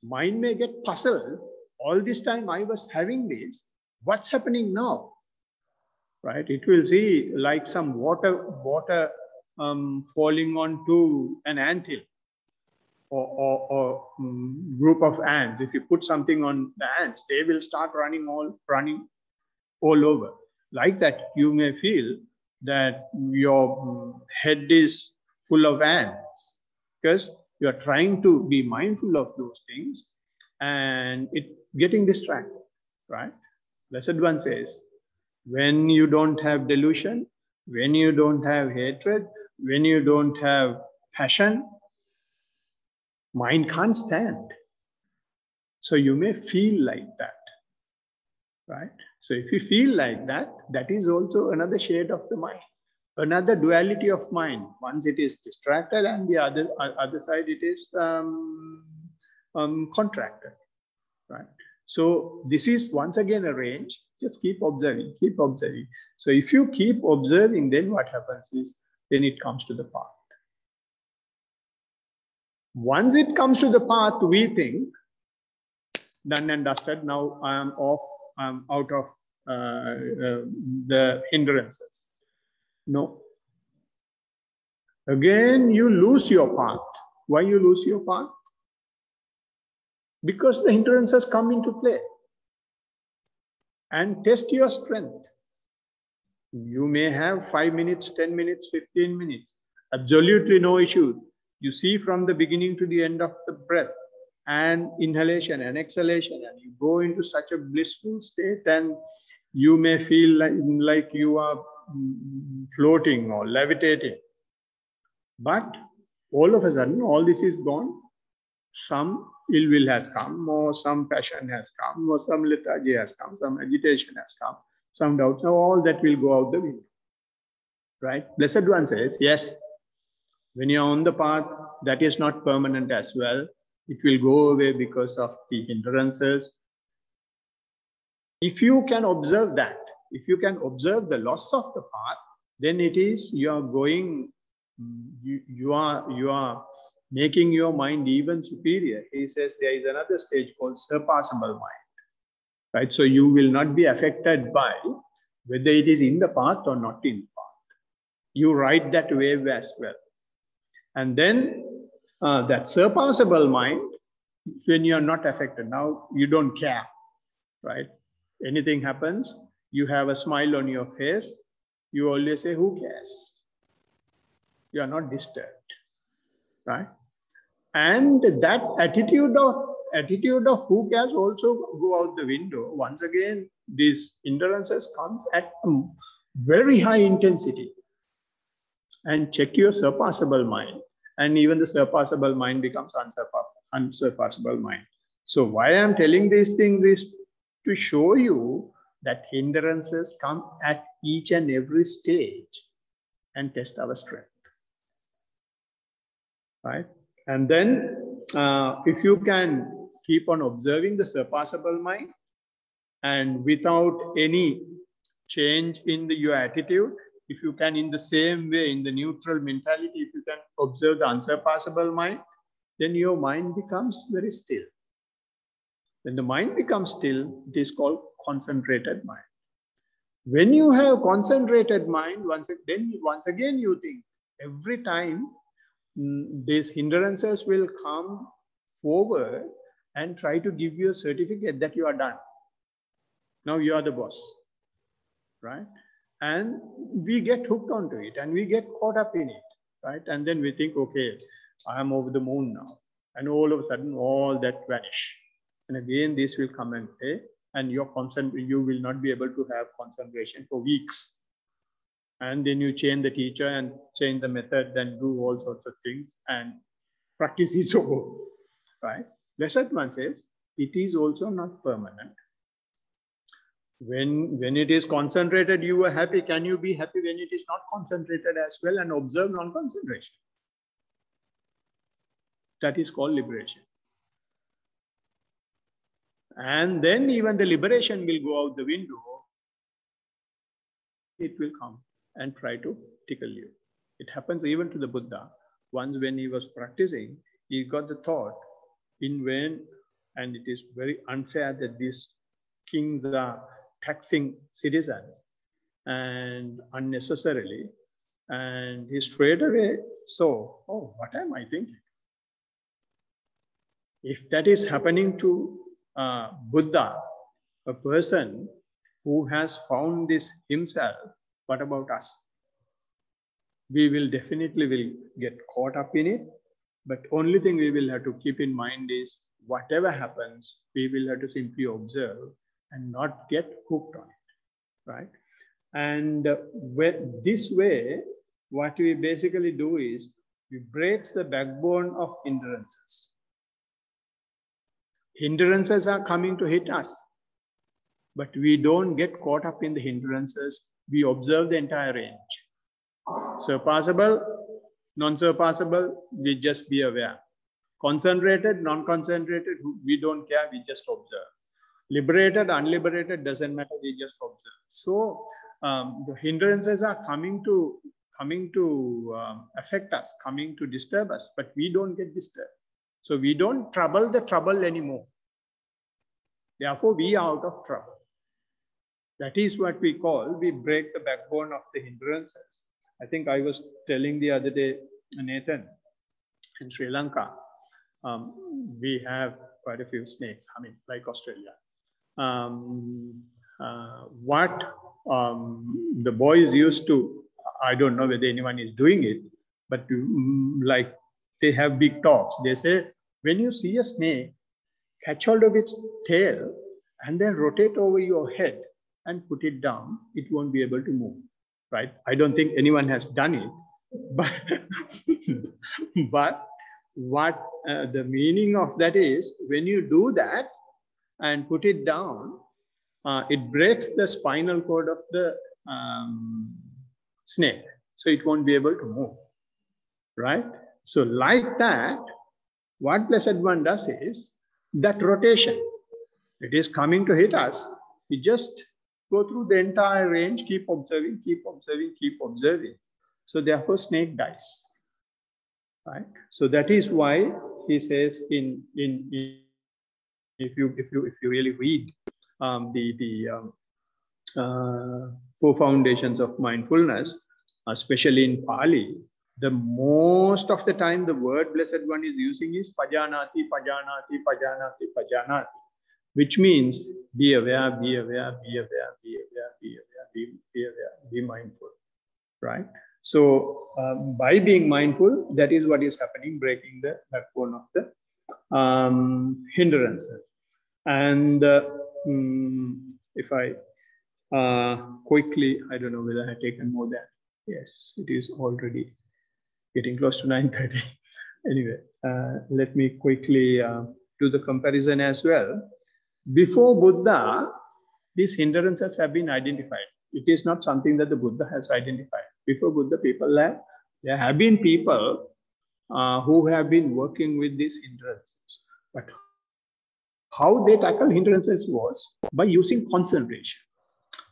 Mind may get puzzled. All this time I was having this, what's happening now? Right? It will see like some water falling onto an anthill or group of ants. If you put something on the ants, they will start running all over. Like that, you may feel that your head is full of ants because you are trying to be mindful of those things and it getting distracted, right? Blessed One says, when you don't have delusion, when you don't have hatred, when you don't have passion, mind can't stand. So you may feel like that, right? So if you feel like that, that is also another shade of the mind, another duality of mind. Once it is distracted and the other side it is contracted, right? So this is once again a range. Just keep observing, keep observing. So if you keep observing, then what happens is, then it comes to the path. Once it comes to the path, we think, done and dusted, now I am off, I'm out of the hindrances. No. Again, you lose your path. Why you lose your path? Because the hindrances come into play and test your strength. You may have 5 minutes, 10 minutes, 15 minutes. Absolutely no issue. You see from the beginning to the end of the breath and inhalation and exhalation, and you go into such a blissful state and you may feel like you are floating or levitating. But all of a sudden, all this is gone. Some ill will has come, or some passion has come, or some lethargy has come, some agitation has come, some doubts. Now all that will go out the window, right? Blessed One says, yes, when you're on the path, that is not permanent as well. It will go away because of the hindrances. If you can observe that, if you can observe the loss of the path, then it is you are going, you are making your mind even superior. He says there is another stage called surpassable mind, right? So you will not be affected by whether it is in the path or not in the path. You ride that wave as well. And then that surpassable mind, when you are not affected, now you don't care, right? Anything happens, you have a smile on your face. You always say, who cares? You are not disturbed, right? And that attitude of attitude of who cares also go out the window. Once again, these hindrances come at very high intensity. And check your surpassable mind. And even the surpassable mind becomes unsurpassable mind. So why I'm telling these things is to show you that hindrances come at each and every stage and test our strength. Right? And then if you can keep on observing the surpassable mind and without any change in your attitude, if you can in the same way, in the neutral mentality, if you can observe the unsurpassable mind, then your mind becomes very still. When the mind becomes still, it is called concentrated mind. When you have concentrated mind, once again you think, every time these hindrances will come forward and try to give you a certificate that you are done. Now you are the boss, right? And we get hooked onto it and we get caught up in it, right? And then we think, okay, I am over the moon now. And all of a sudden, all that vanish. And again, this will come and play, and you will not be able to have concentration for weeks. And then you change the teacher and change the method and do all sorts of things, and practice is over, right? Blessed One says, it is also not permanent. When it is concentrated, you are happy. Can you be happy when it is not concentrated as well and observe non-concentration? That is called liberation. And then even the liberation will go out the window. It will come and try to tickle you. It happens even to the Buddha. Once when he was practicing, he got the thought in vain, and it is very unfair that these kings are taxing citizens and unnecessarily. And he straight away saw, oh, what am I thinking? If that is happening to Buddha, a person who has found this himself, what about us? We will definitely get caught up in it. But only thing we will have to keep in mind is whatever happens, we will have to simply observe and not get hooked on it, right? And this way, what we basically do is we break the backbone of hindrances. Hindrances are coming to hit us, but we don't get caught up in the hindrances. We observe the entire range. Surpassable, non-surpassable, we just be aware. Concentrated, non-concentrated, we don't care, we just observe. Liberated, unliberated, doesn't matter, we just observe. So the hindrances are coming to affect us, coming to disturb us, but we don't get disturbed. So we don't trouble the trouble anymore. Therefore, we are out of trouble. That is what we call, we break the backbone of the hindrances. I think I was telling the other day, Nathan, in Sri Lanka, we have quite a few snakes, I mean, like Australia. The boys used to, I don't know whether anyone is doing it, but like they have big talks. They say, when you see a snake, catch hold of its tail and then rotate over your head and put it down, it won't be able to move, right? I don't think anyone has done it, but what the meaning of that is, when you do that and put it down, it breaks the spinal cord of the snake, so it won't be able to move, right? So like that, what Blessed One does is, that rotation, it is coming to hit us, we just go through the entire range, keep observing, keep observing, keep observing. So therefore snake dies, right? So that is why he says if you really read the 4 foundations of mindfulness, especially in Pali, the most of the time the word Blessed One is using is pajanati, pajanati, pajanati, pajanati, which means be aware, be aware, be aware, be aware, be aware, be aware, be mindful, right? So by being mindful, that is what is happening, breaking the backbone of the hindrances. And if I quickly, I don't know whether I have taken more than, yes, it is already getting close to 9:30. Anyway, let me quickly do the comparison as well. Before Buddha, these hindrances have been identified. It is not something that the Buddha has identified. Before Buddha, there have been people who have been working with these hindrances. But how they tackle hindrances was by using concentration.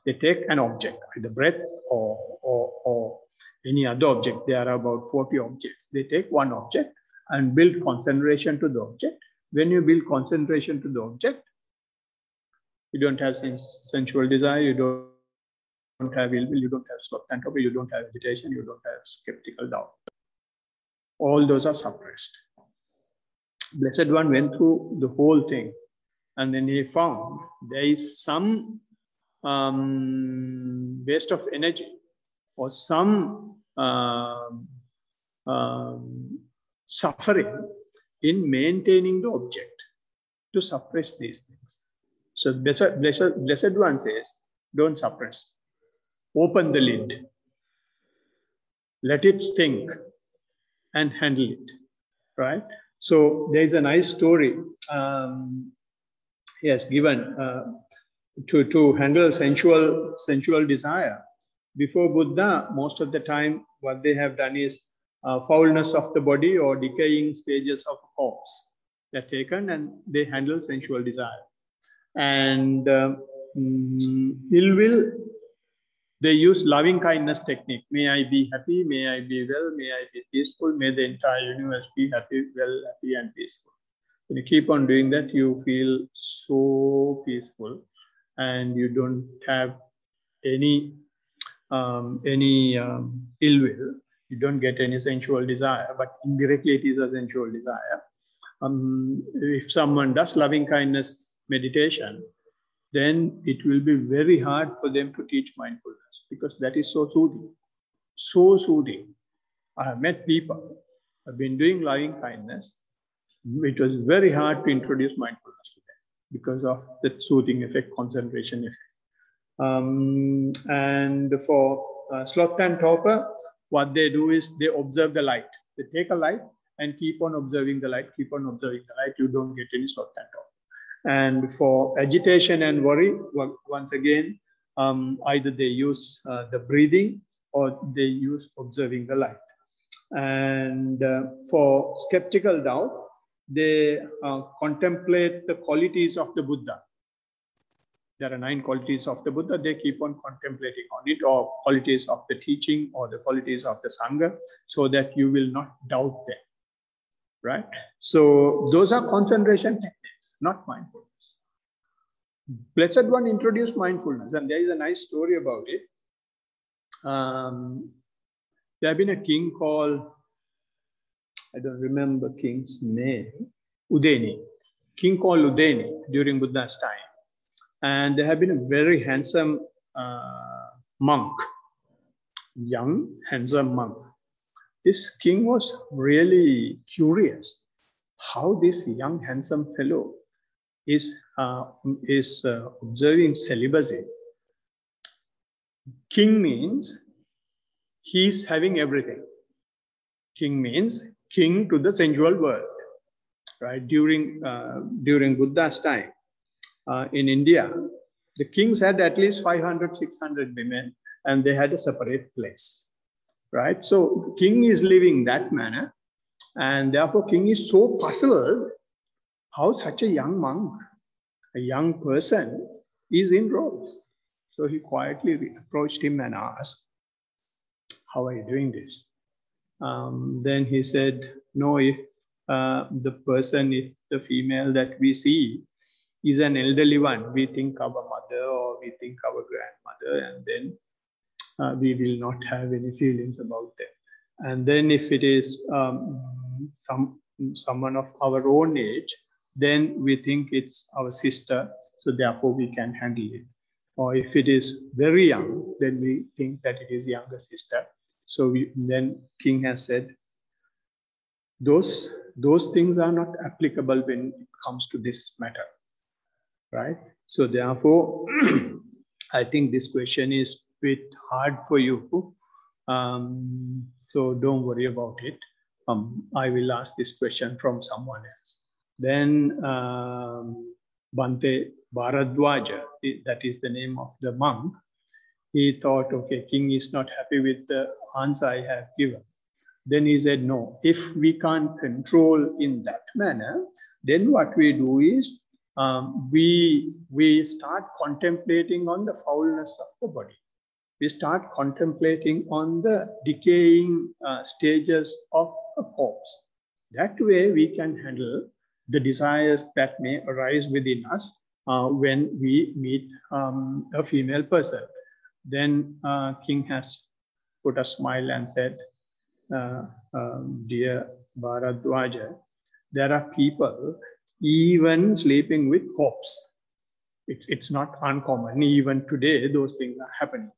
They take an object, either breath or any other object. There are about 40 objects. They take one object and build concentration to the object. When you build concentration to the object, you don't have sensual desire, you don't have ill will, you don't have sloth and torpor, you don't have agitation, you don't have skeptical doubt. All those are suppressed. Blessed One went through the whole thing, and then he found there is some waste of energy or some suffering in maintaining the object to suppress these things. So Blessed One says, don't suppress. Open the lid. Let it think and handle it, right? So there is a nice story he has given to handle sensual desire. Before Buddha, most of the time, what they have done is foulness of the body or decaying stages of a corpse. They're taken and they handle sensual desire. And ill will, they use loving kindness technique. May I be happy, may I be well, may I be peaceful, may the entire universe be happy, well, happy and peaceful. When you keep on doing that, you feel so peaceful and you don't have any ill will. You don't get any sensual desire, but indirectly it is a sensual desire. If someone does loving kindness meditation, then it will be very hard for them to teach mindfulness because that is so soothing. So soothing. I have met people who have been doing loving kindness. It was very hard to introduce mindfulness to them because of that soothing effect, concentration effect. And for sloth and torpor, what they do is they observe the light. They take a light and keep on observing the light, keep on observing the light. You don't get any sloth and torpor. And for agitation and worry, once again, either they use the breathing or they use observing the light. And for skeptical doubt, they contemplate the qualities of the Buddha. There are 9 qualities of the Buddha. They keep on contemplating on it, or qualities of the teaching or the qualities of the Sangha, so that you will not doubt them. Right? So those are concentration techniques, not mindfulness. Blessed One introduced mindfulness, and there is a nice story about it. There had been a king called, I don't remember king's name, Udeni. King called Udeni during Buddha's time. And there had been a very handsome monk, young, handsome monk. This king was really curious how this young, handsome fellow is observing celibacy. King means he's having everything. King means king to the sensual world. Right? During Buddha's time in India, the kings had at least 500, 600 women, and they had a separate place. Right? So king is living that manner, and therefore king is so puzzled how such a young monk, a young person, is in robes. So he quietly approached him and asked, how are you doing this? Then he said, no, if the female that we see is an elderly one, we think our mother or we think our grandmother, and then we will not have any feelings about them. And then if it is someone of our own age, then we think it's our sister, so therefore we can handle it. Or if it is very young, then we think that it is younger sister. So then king has said, those those things are not applicable when it comes to this matter, right? So therefore, I think this question is a bit hard for you. So don't worry about it. I will ask this question from someone else. Then Bhante Bharadwaja, that is the name of the monk, he thought, okay, king is not happy with the answer I have given. Then he said, no, if we can't control in that manner, then what we do is we start contemplating on the foulness of the body. We start contemplating on the decaying stages of a corpse. That way we can handle the desires that may arise within us when we meet a female person. Then king has put a smile and said, dear Bharadwaja, there are people even sleeping with corpse. It's not uncommon. Even today, those things are happening.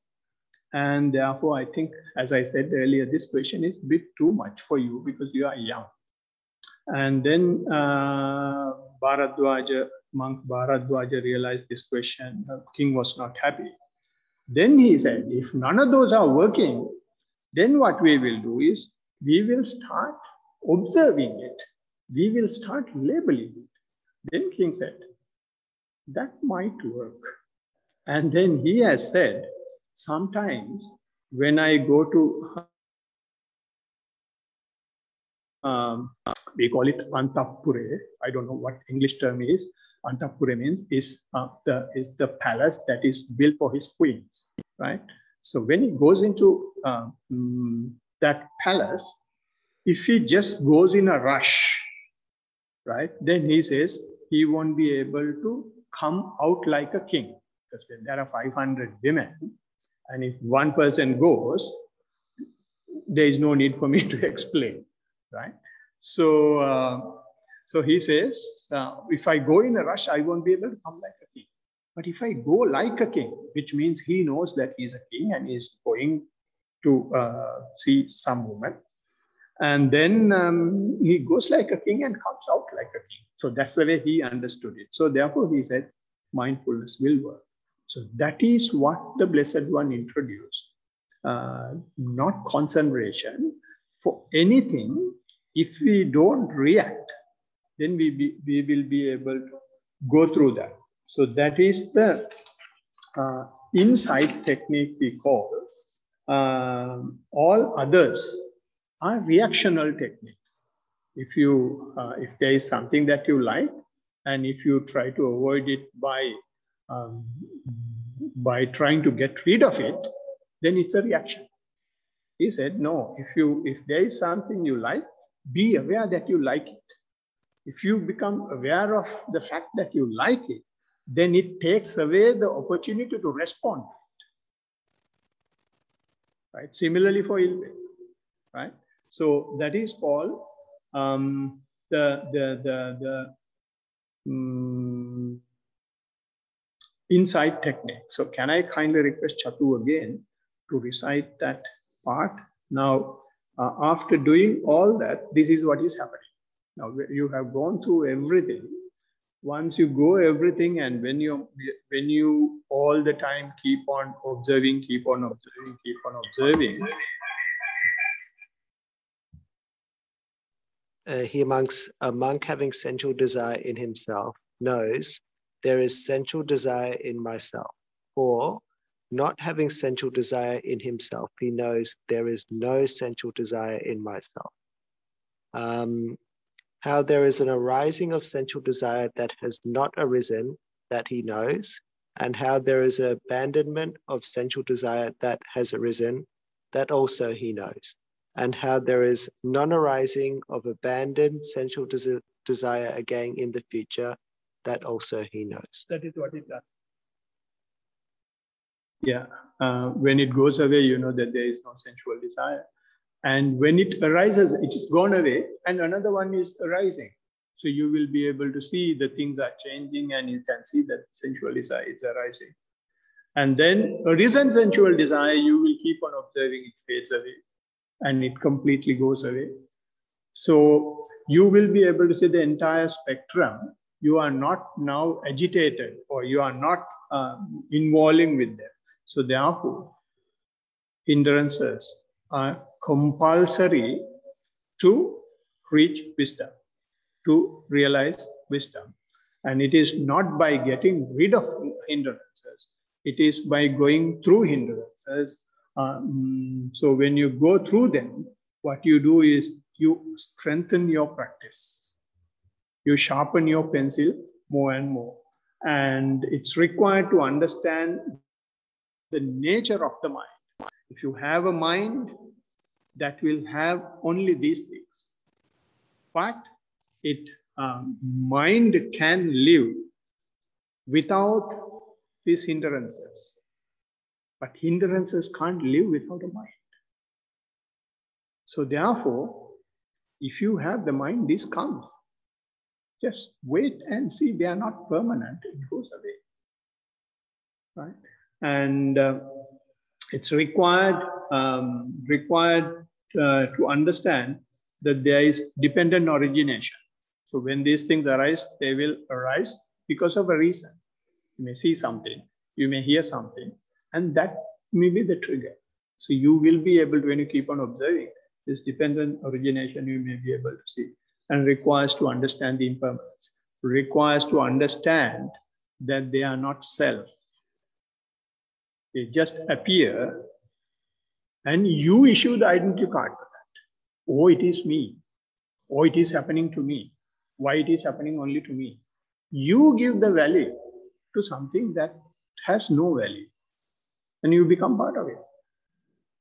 And therefore, I think, as I said earlier, this question is a bit too much for you because you are young. And then monk Bharadwaja realized this question. The king was not happy. Then he said, if none of those are working, then what we will do is we will start observing it. We will start labeling it. Then king said, that might work. And then he has said, sometimes when I go to, we call it Antapure. I don't know what English term is. Antapure means is the palace that is built for his queens, right? So when he goes into that palace, if he just goes in a rush, right, then he says he won't be able to come out like a king. Because when there are 500 women, and if one person goes, there is no need for me to explain, right? So, so he says, if I go in a rush, I won't be able to come like a king. But if I go like a king, which means he knows that he's a king and he's going to see some woman, and then he goes like a king and comes out like a king. So that's the way he understood it. So therefore he said, mindfulness will work. So that is what the Blessed One introduced. Not concentration for anything. If we don't react, then we will be able to go through that. So that is the insight technique we call. All others are reactional techniques. If there is something that you like, and if you try to avoid it by trying to get rid of it, then it's a reaction. He said, no, if there is something you like, be aware that you like it. If you become aware of the fact that you like it, then it takes away the opportunity to respond to it. Right? Similarly for ill will, right? So that is called insight technique. So can I kindly request Chatu again to recite that part? Now, after doing all that, this is what is happening. Now you have gone through everything. Once you go everything, and when you all the time keep on observing, keep on observing, keep on observing. Here, monks, a monk having sensual desire in himself knows there is sensual desire in myself, or not having sensual desire in himself, he knows there is no sensual desire in myself. How there is an arising of sensual desire that has not arisen, that he knows, and how there is an abandonment of sensual desire that has arisen, that also he knows, and how there is non-arising of abandoned sensual desire again in the future, that also he knows. That is what it does. Yeah, when it goes away, you know that there is no sensual desire. And when it arises, it is gone away, and another one is arising. So you will be able to see the things are changing, and you can see that sensual desire is arising. And then arisen sensual desire, you will keep on observing it fades away, and it completely goes away. So you will be able to see the entire spectrum. You are not now agitated, or you are not involving with them. So therefore, hindrances are compulsory to reach wisdom, to realize wisdom. And it is not by getting rid of hindrances, it is by going through hindrances. So when you go through them, what you do is you strengthen your practice. You sharpen your pencil more and more. And it's required to understand the nature of the mind. If you have a mind that will have only these things, but mind can live without these hindrances, but hindrances can't live without a mind. So therefore, if you have the mind, this comes. Just wait and see. They are not permanent. It goes away, right? And it's required to understand that there is dependent origination. So when these things arise, they will arise because of a reason. You may see something, you may hear something, and that may be the trigger. So you will be able to, when you keep on observing this dependent origination, you may be able to see. And requires to understand the impermanence, requires to understand that they are not self. They just appear, and you issue the identity card for that. Oh, it is me. Oh, it is happening to me. Why it is happening only to me? You give the value to something that has no value, and you become part of it.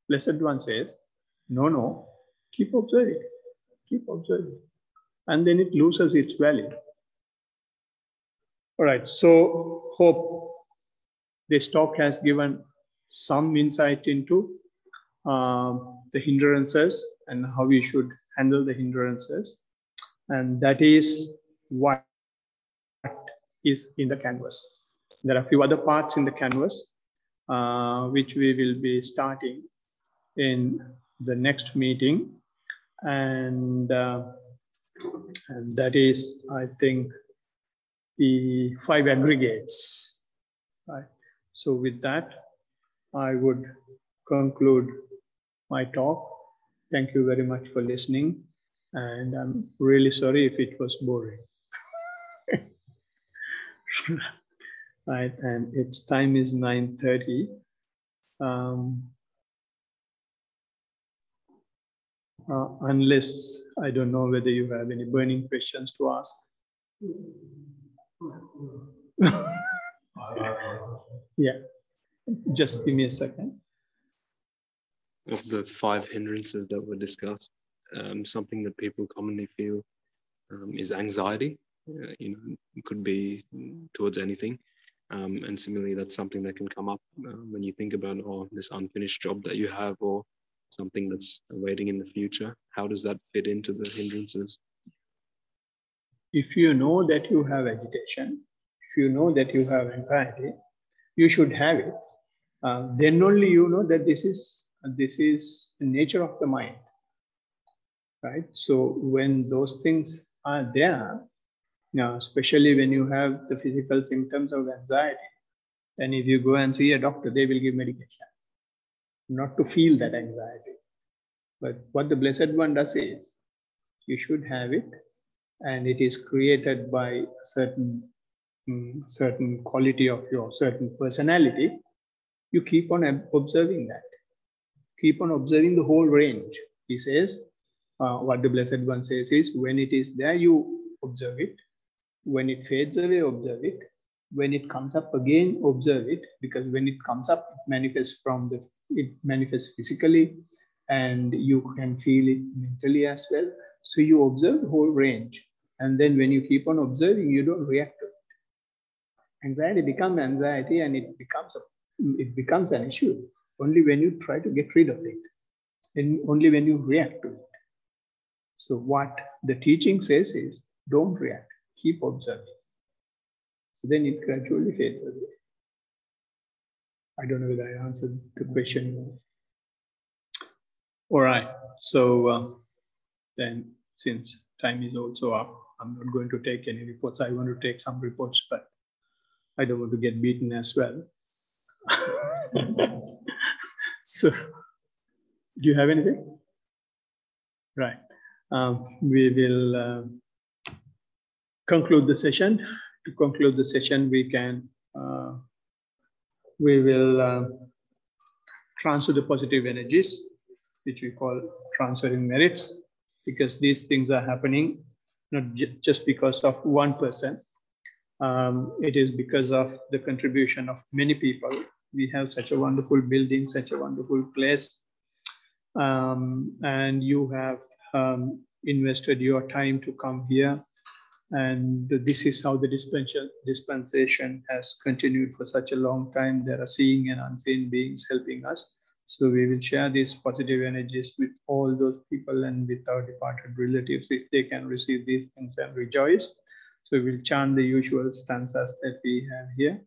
Blessed One says, no, keep observing, keep observing. And then it loses its value. All right, so hope this talk has given some insight into the hindrances and how we should handle the hindrances. And that is what is in the canvas. There are a few other parts in the canvas, which we will be starting in the next meeting. And that is, I think, the 5 aggregates. Right. So with that, I would conclude my talk. Thank you very much for listening. And I'm really sorry if it was boring. Right, and its time is 9:30. Unless, I don't know whether you have any burning questions to ask. Yeah, just give me a second. Of the 5 hindrances that were discussed, something that people commonly feel is anxiety. It could be towards anything. And similarly, that's something that can come up when you think about, this unfinished job that you have, or something that's awaiting in the future. How does that fit into the hindrances? If you know that you have agitation, if you know that you have anxiety, you should have it. Then only you know that this is the nature of the mind, right? So when those things are there, now, especially when you have the physical symptoms of anxiety, then if you go and see a doctor, they will give medication, not to feel that anxiety. But what the Blessed One does is, you should have it, and it is created by a certain quality of your certain personality. You keep on observing that. Keep on observing the whole range. He says, what the Blessed One says is, when it is there, you observe it. When it fades away, observe it. When it comes up again, observe it, because when it comes up, it manifests physically, and you can feel it mentally as well. So you observe the whole range. And then when you keep on observing, you don't react to it. Anxiety becomes anxiety, and it becomes an issue only when you try to get rid of it, and only when you react to it. So what the teaching says is, don't react, keep observing. So then it gradually fades away. I don't know whether I answered the question. All right, so then since time is also up. I'm not going to take any reports. I want to take some reports, but I don't want to get beaten as well. So, do you have anything? Right. We will conclude the session. To conclude the session, we will transfer the positive energies, which we call transferring merits, because these things are happening not just because of one person. It is because of the contribution of many people. We have such a wonderful building, such a wonderful place, and you have invested your time to come here. And this is how the dispensation has continued for such a long time. There are seeing and unseen beings helping us. So we will share these positive energies with all those people and with our departed relatives, if they can receive these things and rejoice. So we will chant the usual stanzas that we have here.